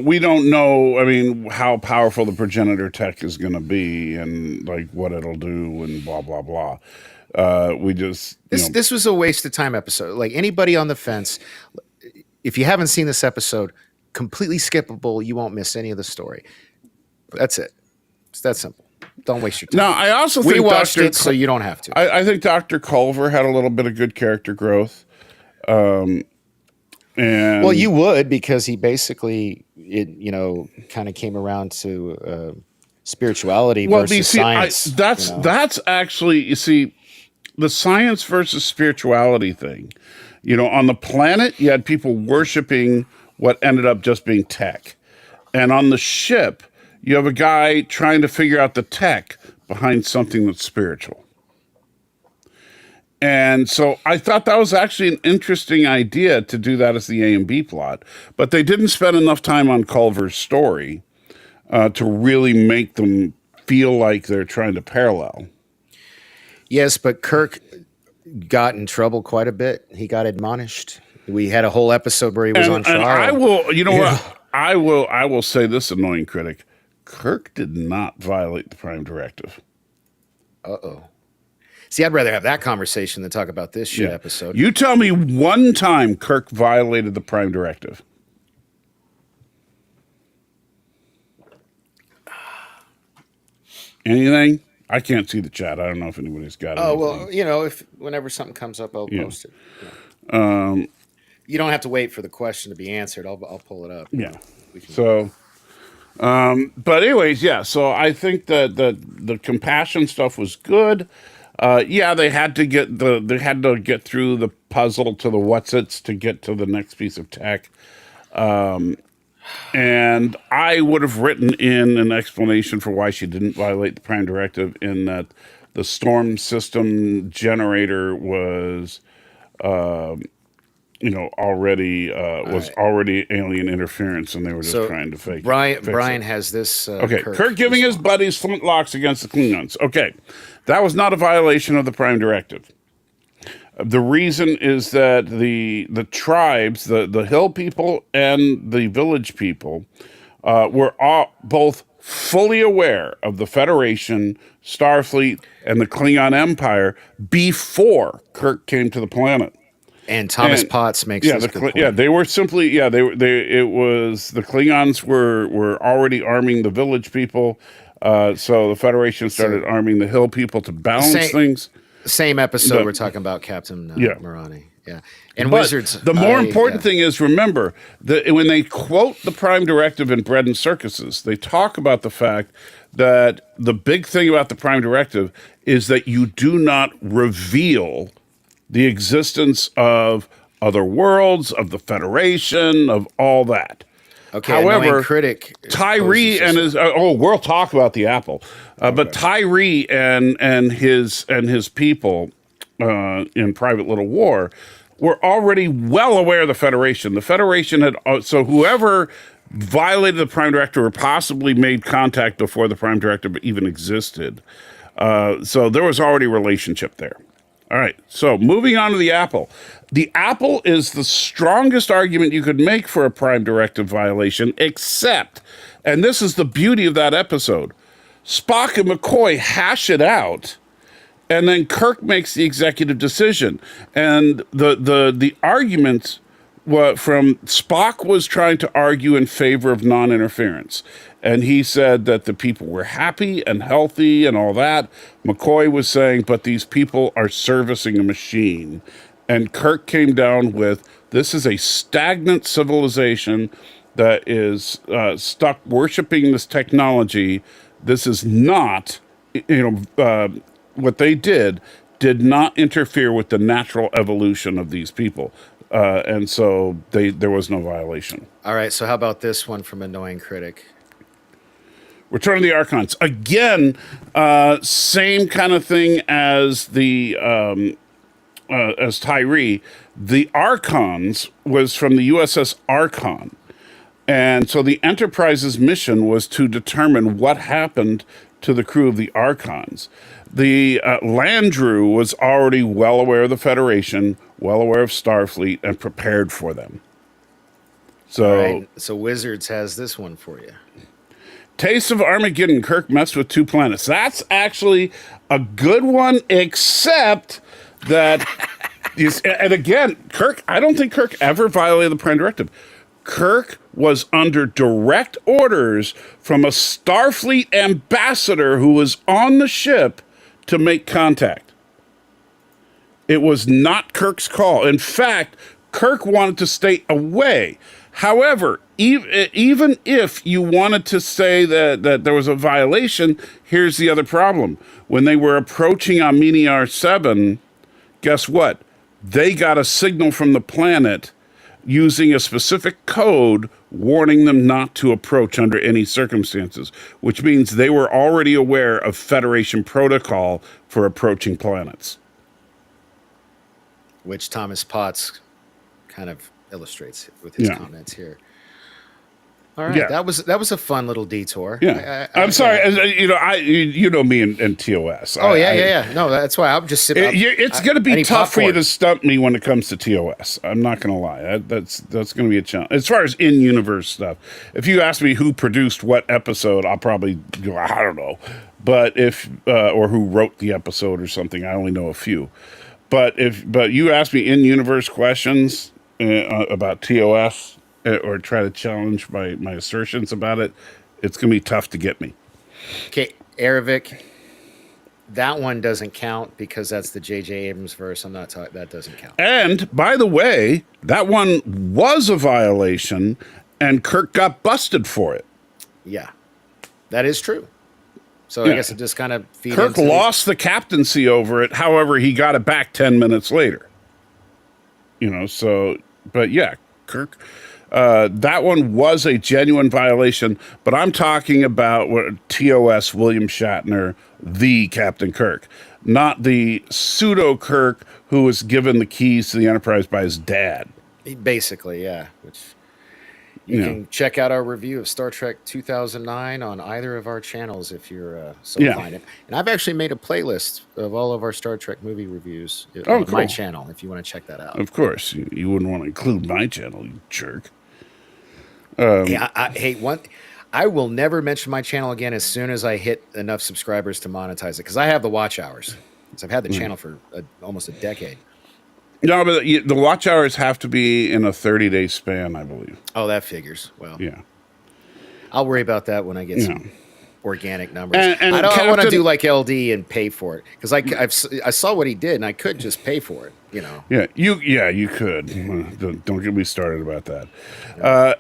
we don't know, I mean, how powerful the progenitor tech is going to be and like what it'll do and blah, blah, blah. This was a waste of time episode. Like anybody on the fence, if you haven't seen this episode, completely skippable. You won't miss any of the story. That's it. It's that simple. Don't waste your time. No, I also think we watched it, so you don't have to. I think Dr. Culver had a little bit of good character growth. Well, you would, because he basically, kind of came around to spirituality versus science. That's actually, you see, the science versus spirituality thing. On the planet, you had people worshiping what ended up just being tech. And on the ship, you have a guy trying to figure out the tech behind something that's spiritual. And so I thought that was actually an interesting idea to do that as the A and B plot. But they didn't spend enough time on Culver's story to really make them feel like they're trying to parallel. Yes, but Kirk got in trouble quite a bit. He got admonished. We had a whole episode where he was on trial. And I will, what? I will say this, Annoying Critic. Kirk did not violate the Prime Directive. Uh-oh. See, I'd rather have that conversation than talk about this shit episode. You tell me one time Kirk violated the Prime Directive. Anything? I can't see the chat. I don't know if anybody's got it. Oh, well, whenever something comes up, I'll post it. Yeah. You don't have to wait for the question to be answered. I'll pull it up. Yeah. So, but anyways, so I think that the compassion stuff was good. They had to get through the puzzle to the what's-its to get to the next piece of tech. And I would have written in an explanation for why she didn't violate the Prime Directive, in that the storm system generator was already was right. already alien interference, and they were just So trying to fix Brian it. has this. Okay, Kirk giving his response. buddies flintlocks against the Klingons. Okay, that was not a violation of the Prime Directive. The reason is that the tribes, the hill people and the village people, were all both fully aware of the Federation, Starfleet, and the Klingon Empire before Kirk came to the planet. And Thomas And Potts makes this good point. they were simply it was the Klingons were already arming the village people, so the Federation started arming the hill people to balance things. Same episode The- we're talking about Captain Yeah. Morani. Yeah. And But Wizards. the more important yeah. thing is, remember that when they quote the Prime Directive in Bread and Circuses, they talk about the fact that the big thing about the Prime Directive is that you do not reveal the existence of other worlds, of the Federation, of all that. Okay, However, Annoying Critic Tyree poses and this his we'll talk about the apple, but Tyree and his people in Private Little War were already well aware of the Federation. The Federation had so whoever violated the Prime Directive or possibly made contact before the Prime Directive even existed. So there was already a relationship there. All right, so moving on to the apple. The apple is the strongest argument you could make for a Prime Directive violation, except, and this is the beauty of that episode, Spock and McCoy hash it out, and then Kirk makes the executive decision. And the argument from Spock was trying to argue in favor of non-interference. And he said that the people were happy and healthy and all that. McCoy was saying, but these people are servicing a machine. And Kirk came down with, this is a stagnant civilization that is stuck worshiping this technology. This is not, what they did not interfere with the natural evolution of these people. And so there was no violation. All right, so how about this one from Annoying Critic? Return of the Archons. Again, same kind of thing as the as Tyree. The Archons was from the USS Archon. And so the Enterprise's mission was to determine what happened to the crew of the Archons. The Landru was already well aware of the Federation, well aware of Starfleet, and prepared for them. So, Right, so Wizards has this one for you. Taste of Armageddon, Kirk messed with 2 planets. That's actually a good one, except that, and again, Kirk, I don't think Kirk ever violated the Prime Directive. Kirk was under direct orders from a Starfleet ambassador who was on the ship to make contact. It was not Kirk's call. In fact, Kirk wanted to stay away. However, even if you wanted to say that there was a violation, here's the other problem. When they were approaching Amini 7, guess what? They got a signal from the planet using a specific code warning them not to approach under any circumstances, which means they were already aware of Federation protocol for approaching planets. Which Thomas Potts kind of illustrates with his comments here. All right, that was a fun little detour. Yeah, I'm sorry. You know me and TOS. Oh yeah. No, that's why I'm just sitting. It's going to be tough for you to stump me when it comes to TOS. I'm not going to lie. That's going to be a challenge. As far as in-universe stuff, if you ask me who produced what episode, I'll probably go, I don't know. But or who wrote the episode or something, I only know a few. But you ask me in-universe questions about TOS, or try to challenge my assertions about it, it's going to be tough to get me. Okay, Aravik, that one doesn't count because that's the J.J. Abrams verse. I'm not talking. That doesn't count. And by the way, that one was a violation, and Kirk got busted for it. Yeah, that is true. So I guess it just kind of feeds Kirk lost the captaincy over it. However, he got it back 10 minutes later. But yeah, Kirk. That one was a genuine violation, but I'm talking about what TOS William Shatner, the Captain Kirk, not the pseudo Kirk who was given the keys to the Enterprise by his dad. Basically, yeah. Which you can check out our review of Star Trek 2009 on either of our channels if you're so inclined. And I've actually made a playlist of all of our Star Trek movie reviews on my channel if you want to check that out. Of course. You wouldn't want to include my channel, you jerk. I will never mention my channel again as soon as I hit enough subscribers to monetize it, because I have the watch hours. I've had the channel for almost a decade. No, but the watch hours have to be in a 30-day span, I believe. Oh, that figures. Well, yeah. I'll worry about that when I get some organic numbers. And I don't want to do like LD and pay for it, because I saw what he did, and I could just pay for it. You know. Yeah, you could. Don't get me started about that.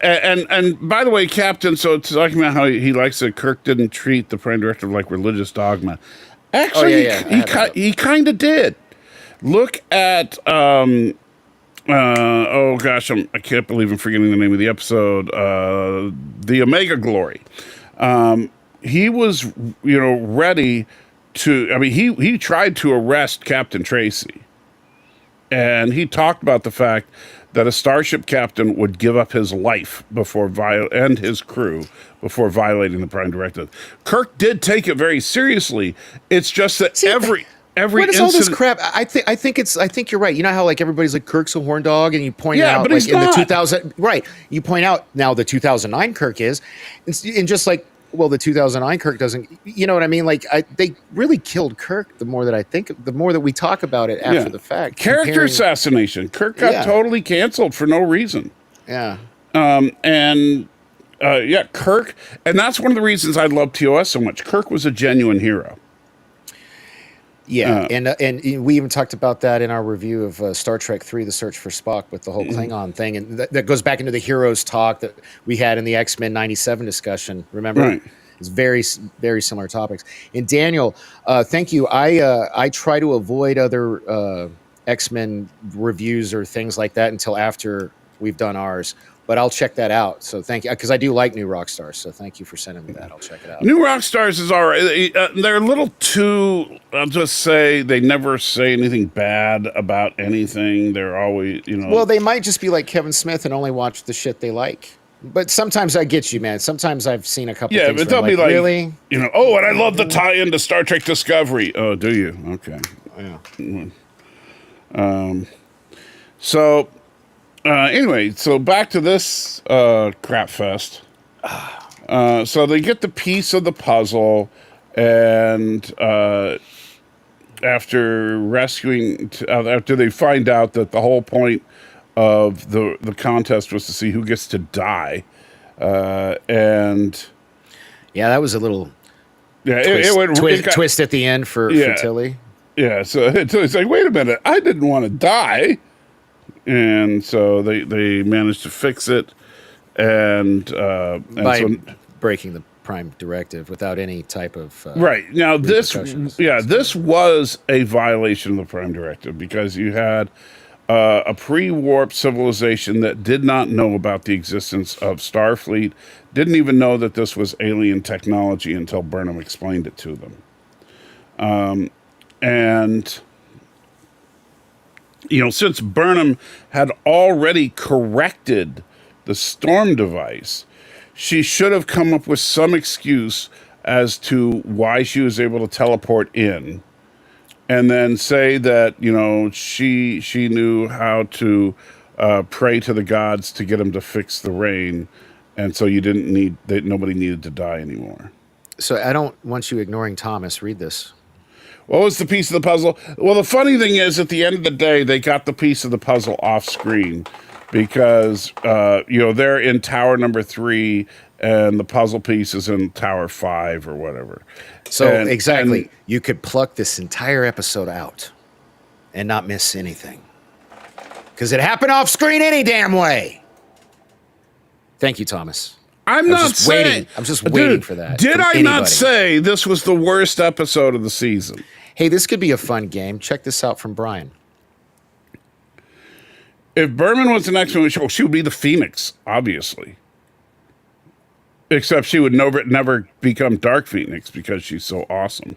And by the way, Captain, so it's talking about how he likes that Kirk didn't treat the Prime Directive like religious dogma. Actually, he kind of did. Look at oh gosh, I can't believe I'm forgetting the name of the episode. The Omega Glory. He was, ready to. I mean, he tried to arrest Captain Tracy, and he talked about the fact that a starship captain would give up his life and his crew before violating the Prime Directive. Kirk did take it very seriously. It's just that every what is all this crap? I think you're right. You know how like everybody's like Kirk's a horn dog, and you point out but like he's in not. the 2000 right. You point out now the 2009 Kirk is, and just like the 2009 Kirk doesn't. You know what I mean? Like they really killed Kirk. The more that I think, the more that we talk about it after the fact. Character assassination. Kirk got totally canceled for no reason. Yeah. Kirk, and that's one of the reasons I love TOS so much. Kirk was a genuine hero. Yeah, and we even talked about that in our review of Star Trek III: The Search for Spock with the whole Klingon thing, and that goes back into the heroes talk that we had in the X-Men '97 discussion. Remember, right. It's very, very similar topics. And Daniel, thank you. I try to avoid other X-Men reviews or things like that until after we've done ours. But I'll check that out. So thank you, because I do like New Rockstars. So thank you for sending me that. I'll check it out. New Rockstars is all right. They're a little too. I'll just say they never say anything bad about anything. They're always, Well, they might just be like Kevin Smith and only watch the shit they like. But sometimes I get you, man. Sometimes I've seen a couple. Yeah, things but they'll be like, really, and I love the tie-in to Star Trek Discovery. Oh, do you? Okay. Yeah. So. Anyway, so back to this crap fest. So they get the piece of the puzzle, and after they find out that the whole point of the contest was to see who gets to die, and that was a little twist at the end for Tilly. Yeah, so Tilly's like, wait a minute, I didn't want to die. And so they managed to fix it, and by breaking the Prime Directive without any type of right now. This was a violation of the Prime Directive because you had a pre-warp civilization that did not know about the existence of Starfleet, didn't even know that this was alien technology until Burnham explained it to them, and. Since Burnham had already corrected the storm device, she should have come up with some excuse as to why she was able to teleport in, and then say that, she knew how to pray to the gods to get them to fix the rain, and so nobody needed to die anymore. So I don't want you ignoring Thomas. Read this. What was the piece of the puzzle? Well, the funny thing is, at the end of the day, they got the piece of the puzzle off screen because, they're in tower number 3 and the puzzle piece is in tower 5 or whatever. So exactly, you could pluck this entire episode out and not miss anything because it happened off screen any damn way. Thank you, Thomas. I'm just waiting for that. Did I not say this was the worst episode of the season? Hey, this could be a fun game. Check this out from Brian. If Berman was an X-Men, she would be the Phoenix, obviously. Except she would never become Dark Phoenix because she's so awesome.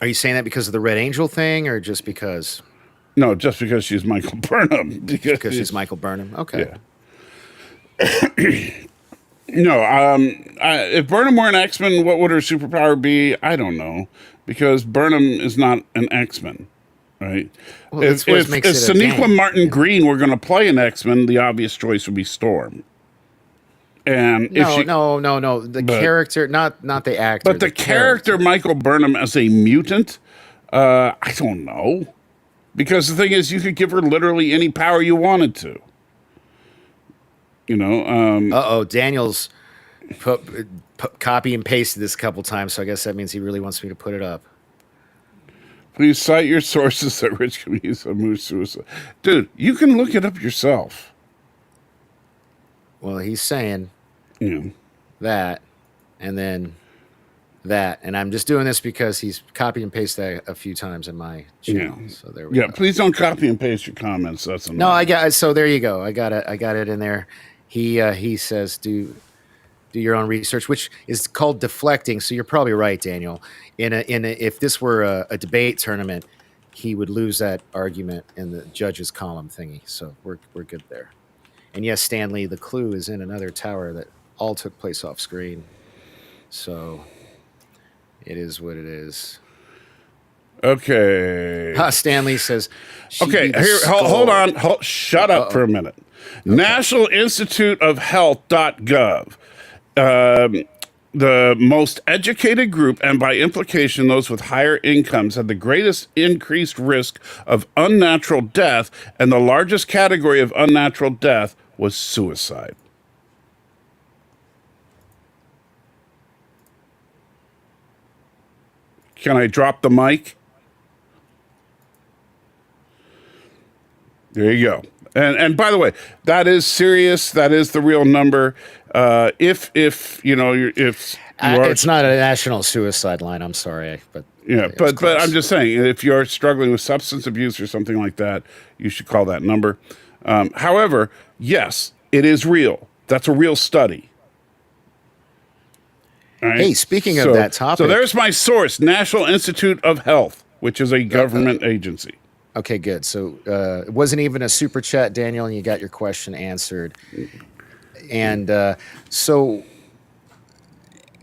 Are you saying that because of the Red Angel thing, or just because? No, just because she's Michael Burnham. Because she's Michael Burnham. Okay. Yeah. No, if Burnham were an X-Men, what would her superpower be? I don't know, because Burnham is not an X-Men, right? Well, if Sonequa Martin Green were going to play an X-Men, the obvious choice would be Storm. And no. The character, not the actor. But the character Michael Burnham as a mutant, I don't know. Because the thing is, you could give her literally any power you wanted to. You know. Daniel's copy and pasted this a couple times, so I guess that means he really wants me to put it up. Please cite your sources that Rich can use a moose suicide. Dude, you can look it up yourself. Well, he's saying Yeah. that, and then that, and I'm just doing this because he's copied and pasted that a few times in my channel. Yeah. So there we go. Please don't copy and paste your comments. That's enough. No, I got. So there you go. I got it in there. He says do your own research, which is called deflecting. So you're probably right, Daniel. If this were a debate tournament, he would lose that argument in the judges column thingy. So we're good there. And yes, Stanley, the clue is in another tower that all took place off screen. So it is what it is. Okay. Stanley says. Okay, here, hold on. Shut up for a minute. Okay. National Institute of Health.gov. The most educated group, and by implication, those with higher incomes, had the greatest increased risk of unnatural death, and the largest category of unnatural death was suicide. Can I drop the mic? There you go. And by the way, that is serious. That is the real number. If you know, it's not a national suicide line. I'm sorry, but but I'm just saying, if you're struggling with substance abuse or something like that, you should call that number. However, yes, it is real. That's a real study. Right? Hey, speaking of that topic, so there's my source, National Institute of Health, which is a government agency. Okay, good. So it wasn't even a super chat, Daniel, and you got your question answered. And so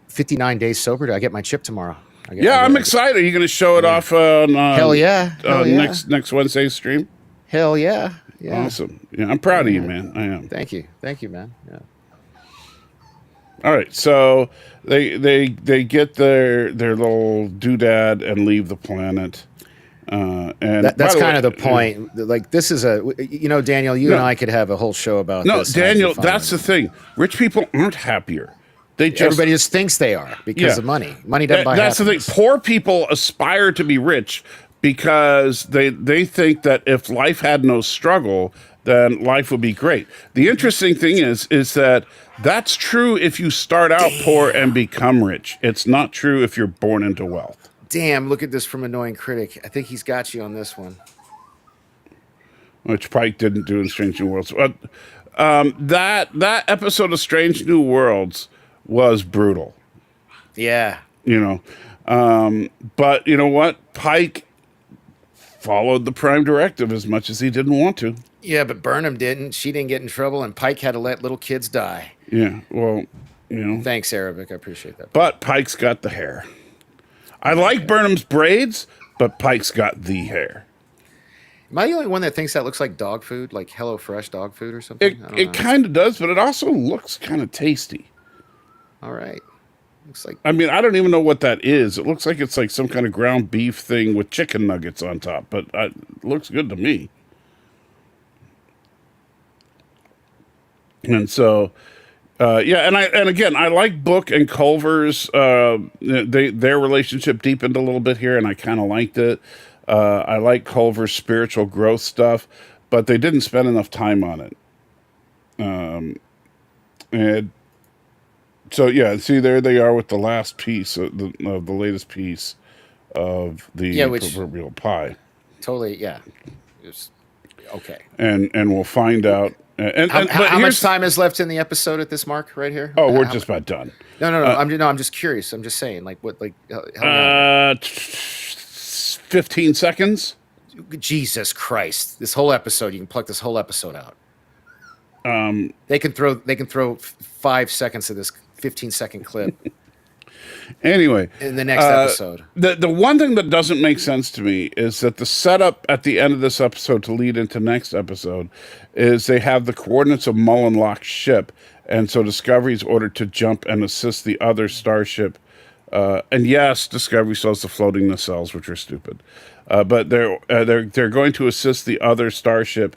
59 days sober. Do I get my chip tomorrow? I'm excited. Are you going to show it off on Hell yeah. next Wednesday's stream? Hell yeah. Awesome. Yeah, I'm proud of you, man. I am. Thank you, man. Yeah. All right, so they get their little doodad and leave the planet. And that's kind of the point. Like, this is Daniel, you and I could have a whole show about this. No, Daniel, that's the thing. Rich people aren't happier. Everybody just thinks they are because of money. Money doesn't buy happiness. That's the thing. Poor people aspire to be rich because they think that if life had no struggle, then life would be great. The interesting thing is that that's true if you start out poor and become rich. It's not true if you're born into wealth. Damn, look at this from Annoying Critic. I think he's got you on this one. Which Pike didn't do in Strange New Worlds. But that episode of Strange New Worlds was brutal. Yeah. But you know what? Pike followed the Prime Directive as much as he didn't want to. Yeah, but Burnham didn't. She didn't get in trouble, and Pike had to let little kids die. Yeah, well, Thanks, Arabic. I appreciate that. But Pike's got the hair. I like Burnham's braids, but Pike's got the hair. Am I the only one that thinks that looks like dog food, like HelloFresh dog food or something? It kind of does, but it also looks kind of tasty. All right. Looks like. I mean, I don't even know what that is. It looks like it's like some kind of ground beef thing with chicken nuggets on top, but it looks good to me. And so, and again, I like Book and Culver's. Their relationship deepened a little bit here, and I kind of liked it. I like Culver's spiritual growth stuff, but they didn't spend enough time on it. And so, see, there they are with the last piece of the latest piece of the proverbial pie. Totally, yeah. Okay. and we'll find out. And How much time is left in the episode at this mark right here? Oh, we're just about done. No. I'm just curious. I'm just saying, like, what, like, how 15 seconds. Jesus Christ! This whole episode, you can pluck this whole episode out. They can throw 5 seconds of this 15-second clip. Anyway, in the next episode. The one thing that doesn't make sense to me is that the setup at the end of this episode to lead into next episode is they have the coordinates of Mullen Lock's ship, and so Discovery is ordered to jump and assist the other starship. And yes, Discovery still has the floating nacelles, which are stupid, but they're going to assist the other starship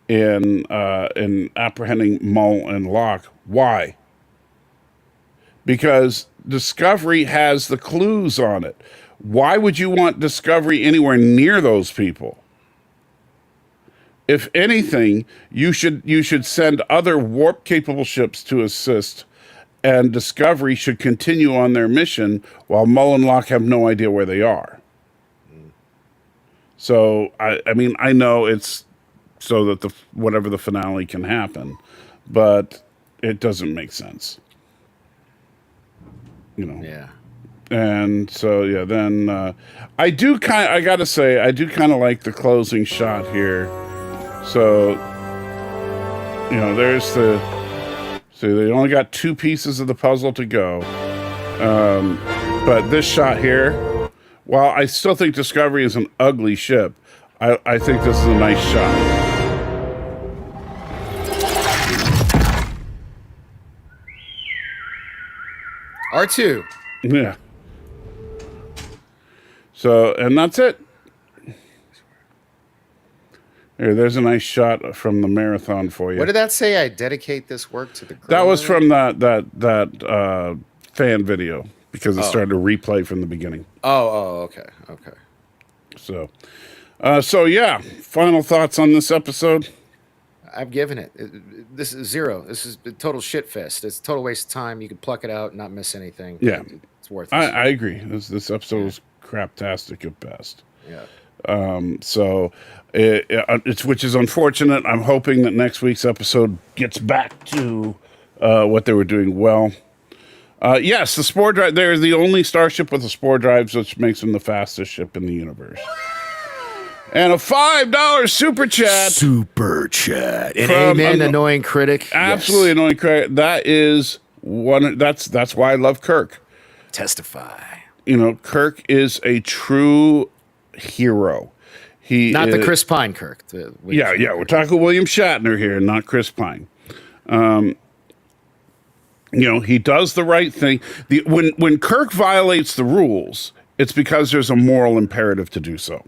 in apprehending Mull and Locke. Why? Because Discovery has the clues on it. Why would you want Discovery anywhere near those people? If anything, you should send other warp-capable ships to assist, and Discovery should continue on their mission while Mull and Locke have no idea where they are. So, I mean, I know it's so that whatever the finale can happen, but it doesn't make sense. Yeah. And so, yeah, then I gotta say, I do kind of like the closing shot here. So, there's see, they only got 2 pieces of the puzzle to go. But this shot here, while I still think Discovery is an ugly ship, I think this is a nice shot. R2. Yeah. So, and that's it. There's a nice shot from the marathon for you. What did that say? I dedicate this work to the girl. That was from that fan video because it started to replay from the beginning. Okay. So yeah. Final thoughts on this episode? I've given it. This is 0. This is a total shit fest. It's a total waste of time. You could pluck it out and not miss anything. Yeah. It's worthless. I agree. This episode was craptastic at best. Yeah. So it's which is unfortunate. I'm hoping that next week's episode gets back to what they were doing well. Yes, the spore drive. They're the only starship with the spore drives, which makes them the fastest ship in the universe. And a $5 super chat. Super chat. And from amen, annoying critic. Absolutely yes. Annoying critic. That is one. That's why I love Kirk. Testify. Kirk is a true hero. He not the Chris Pine Kirk. Yeah. We're talking William Shatner here, not Chris Pine. He does the right thing. When Kirk violates the rules, it's because there's a moral imperative to do so.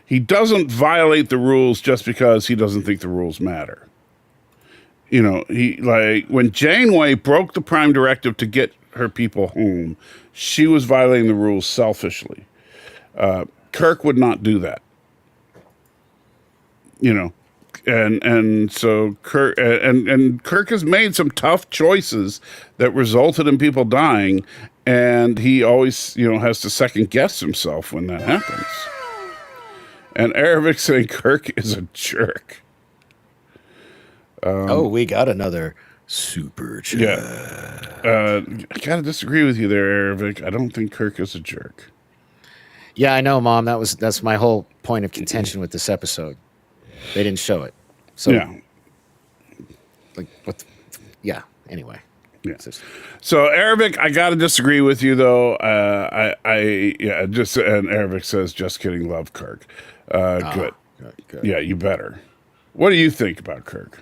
He doesn't violate the rules just because he doesn't think the rules matter. When Janeway broke the Prime Directive to get her people home, she was violating the rules selfishly. Kirk would not do that. And so Kirk and Kirk has made some tough choices that resulted in people dying, and he always has to second guess himself when that happens. And Aravic saying Kirk is a jerk. We got another super chat. Yeah. I gotta disagree with you there, Aravic. I don't think Kirk is a jerk. Yeah, I know, Mom. That's my whole point of contention with this episode. They didn't show it. So, yeah. Yeah. Anyway. Yeah. So Aravic, I gotta disagree with you though. And Aravic says, "Just kidding, love Kirk." Good. Good. Yeah, you better. What do you think about Kirk?